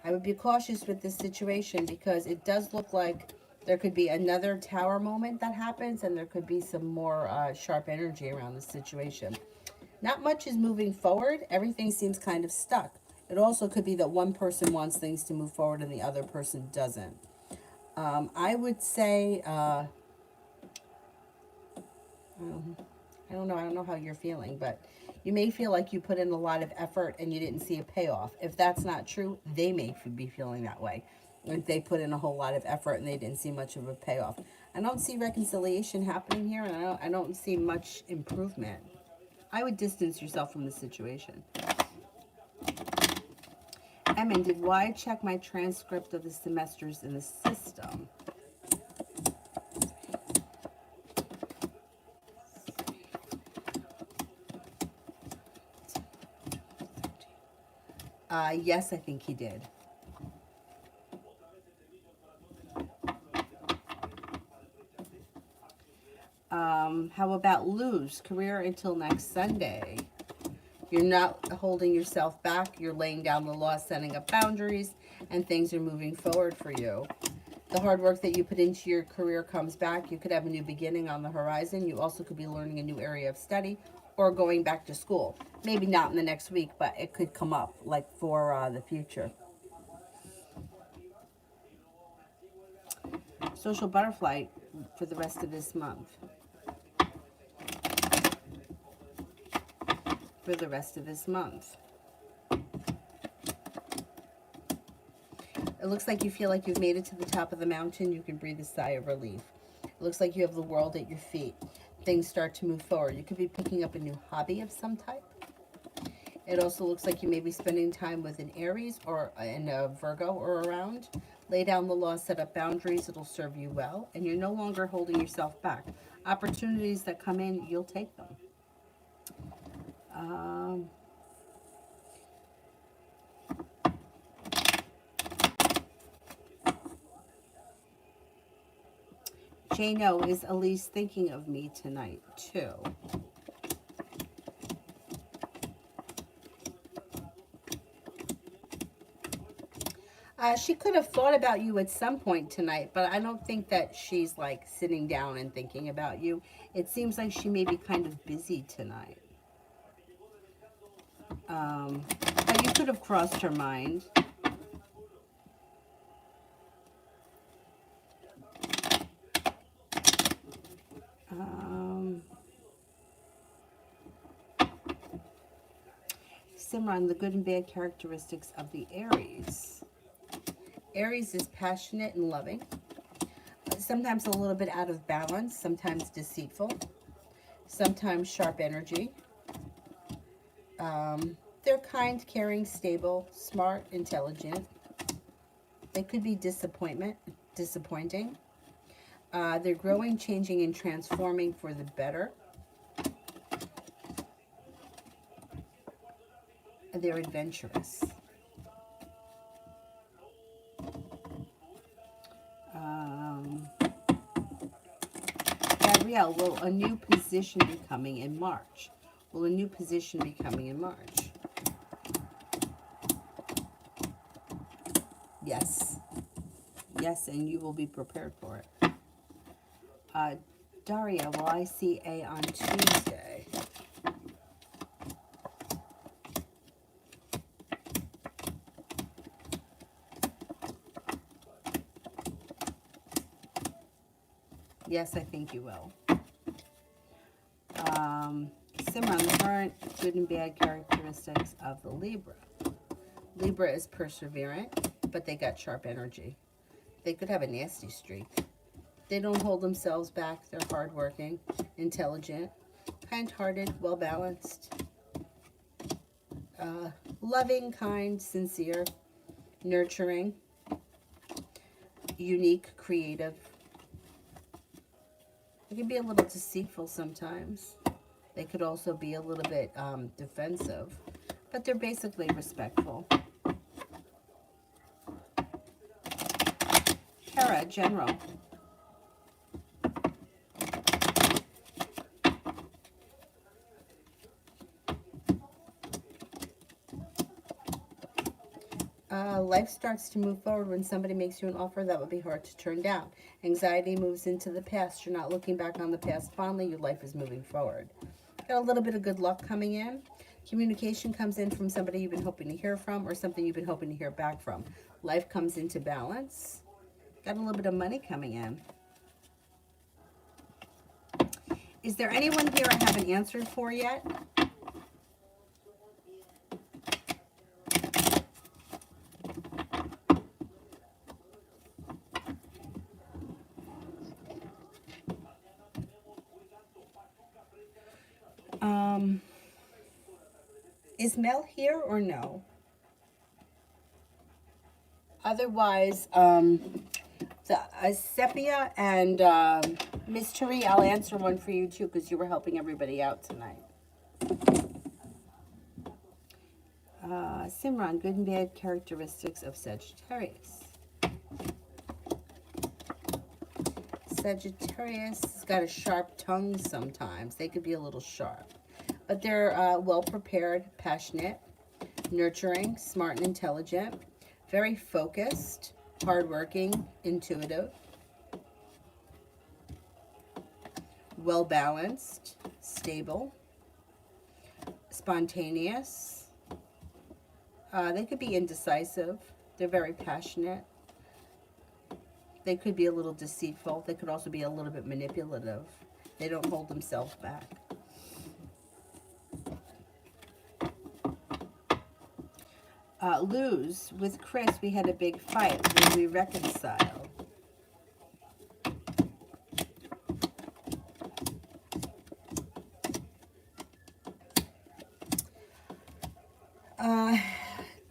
I would be cautious with this situation because it does look like there could be another tower moment that happens, and there could be some more sharp energy around the situation. Not much is moving forward. Everything seems kind of stuck. It also could be that one person wants things to move forward and the other person doesn't. I would say, I don't know how you're feeling, but you may feel like you put in a lot of effort and you didn't see a payoff. If that's not true, they may be feeling that way. If they put in a whole lot of effort and they didn't see much of a payoff. I don't see reconciliation happening here, and I don't see much improvement. I would distance yourself from the situation. Emin, did Y check my transcript of the semesters in the system? Yes, I think he did. How about lose career until next Sunday? You're not holding yourself back. You're laying down the law, setting up boundaries, and things are moving forward for you. The hard work that you put into your career comes back. You could have a new beginning on the horizon. You also could be learning a new area of study or going back to school. Maybe not in the next week, but it could come up, like for the future. Social butterfly for the rest of this month. For the rest of this month. It looks like you feel like you've made it to the top of the mountain. You can breathe a sigh of relief. It looks like you have the world at your feet. Things start to move forward. You could be picking up a new hobby of some type. It also looks like you may be spending time with an Aries or in a Virgo or around. Lay down the law, set up boundaries. It'll serve you well. And you're no longer holding yourself back. Opportunities that come in, you'll take them. Jano, is Elise thinking of me tonight too? She could have thought about you at some point tonight, but I don't think that she's like sitting down and thinking about you. It seems like she may be kind of busy tonight. But you could have crossed her mind. Simran, the good and bad characteristics of the Aries. Aries is passionate and loving. Sometimes a little bit out of balance. Sometimes deceitful. Sometimes sharp energy. They're kind, caring, stable, smart, intelligent. They could be disappointing. They're growing, changing, and transforming for the better. They're adventurous. Gabrielle, will a new position be coming in March? Will a new position be coming in March? Yes. Yes, and you will be prepared for it. Daria, will I see A on Tuesday? Yes, I think you will. Simran, the current good and bad characteristics of the Libra. Libra is perseverant, but they got sharp energy. They could have a nasty streak. They don't hold themselves back. They're hardworking, intelligent. kind-hearted, well-balanced, loving, kind, sincere, nurturing, unique, creative. They can be a little deceitful sometimes. They could also be a little bit defensive, but they're basically respectful. Hera, general. Life starts to move forward when somebody makes you an offer that would be hard to turn down. Anxiety moves into the past. You're not looking back on the past fondly. Your life is moving forward. Got a little bit of good luck coming in. Communication comes in from somebody you've been hoping to hear from or something you've been hoping to hear back from. Life comes into balance. Got a little bit of money coming in. Is there anyone here I haven't answered for yet? Is Mel here or no? Otherwise, Sepia and Mystery, I'll answer one for you too because you were helping everybody out tonight. Simran, good and bad characteristics of Sagittarius. Sagittarius has got a sharp tongue sometimes. They could be a little sharp. But they're well-prepared, passionate, nurturing, smart and intelligent, very focused, hardworking, intuitive, well-balanced, stable, spontaneous. They could be indecisive. They're very passionate. They could be a little deceitful. They could also be a little bit manipulative. They don't hold themselves back. Lose. With Chris, we had a big fight. Will we reconcile?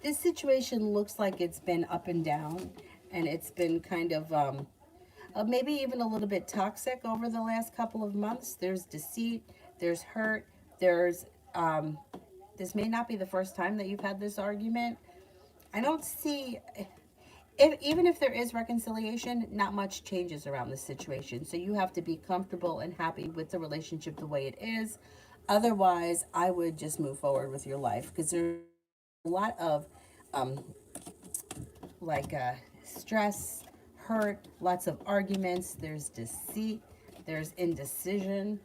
This situation looks like it's been up and down, and it's been kind of maybe even a little bit toxic over the last couple of months. There's deceit, there's hurt, there's this may not be the first time that you've had this argument. I don't see, even if there is reconciliation, not much changes around the situation. So you have to be comfortable and happy with the relationship the way it is. Otherwise, I would just move forward with your life because there's a lot of stress, hurt, lots of arguments. There's deceit, there's indecision.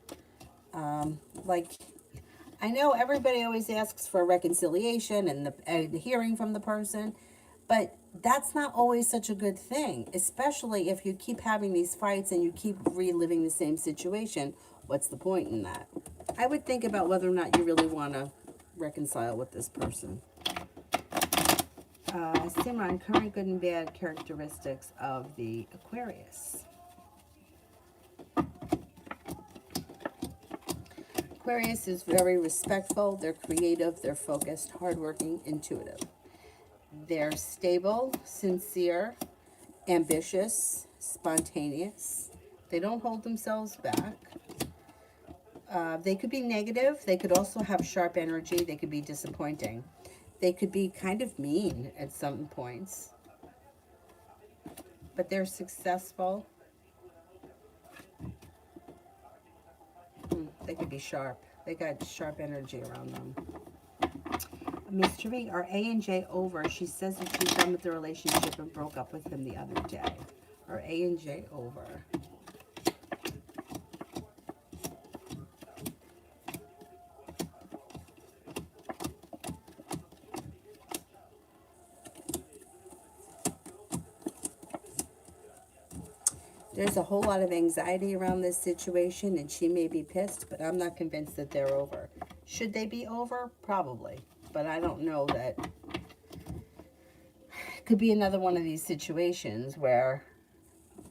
I know everybody always asks for a reconciliation and the hearing from the person, but that's not always such a good thing, especially if you keep having these fights and you keep reliving the same situation. What's the point in that? I would think about whether or not you really want to reconcile with this person. Simran, current good and bad characteristics of the Aquarius. Aquarius is very respectful, they're creative, they're focused, hardworking, intuitive. They're stable, sincere, ambitious, spontaneous. They don't hold themselves back. They could be negative. They could also have sharp energy. They could be disappointing. They could be kind of mean at some points. But they're successful. They could be sharp. They got sharp energy around them. Mystery, are A and J over? She says that she's done with the relationship and broke up with him the other day. Are A and J over? There's a whole lot of anxiety around this situation, and she may be pissed, but I'm not convinced that they're over. Should they be over? Probably. But I don't know that. It could be another one of these situations where,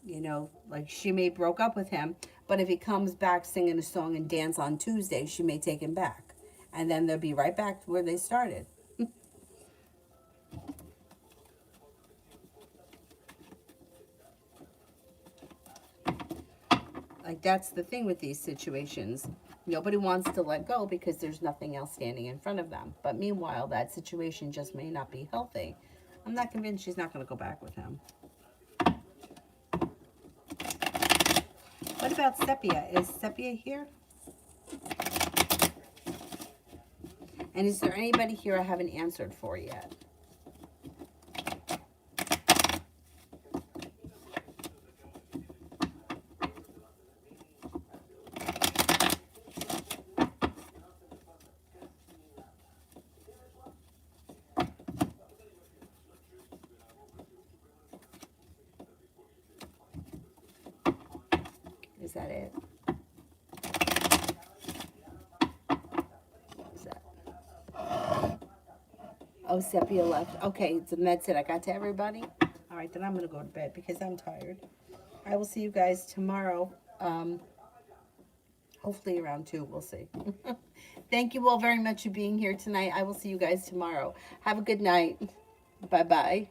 you know, like she may broke up with him, But if he comes back singing a song and dance on Tuesday, she may take him back. And then they'll be right back to where they started. Like, that's the thing with these situations. Nobody wants to let go because there's nothing else standing in front of them. But meanwhile, that situation just may not be healthy. I'm not convinced she's not going to go back with him. What about Sepia? Is Sepia here? And is there anybody here I haven't answered for yet? Is that it? What was that? Oh, Sepia left. Okay, so that's it. I got to everybody. All right, then I'm going to go to bed because I'm tired. I will see you guys tomorrow. Hopefully around 2. We'll see. Thank you all very much for being here tonight. I will see you guys tomorrow. Have a good night. Bye-bye.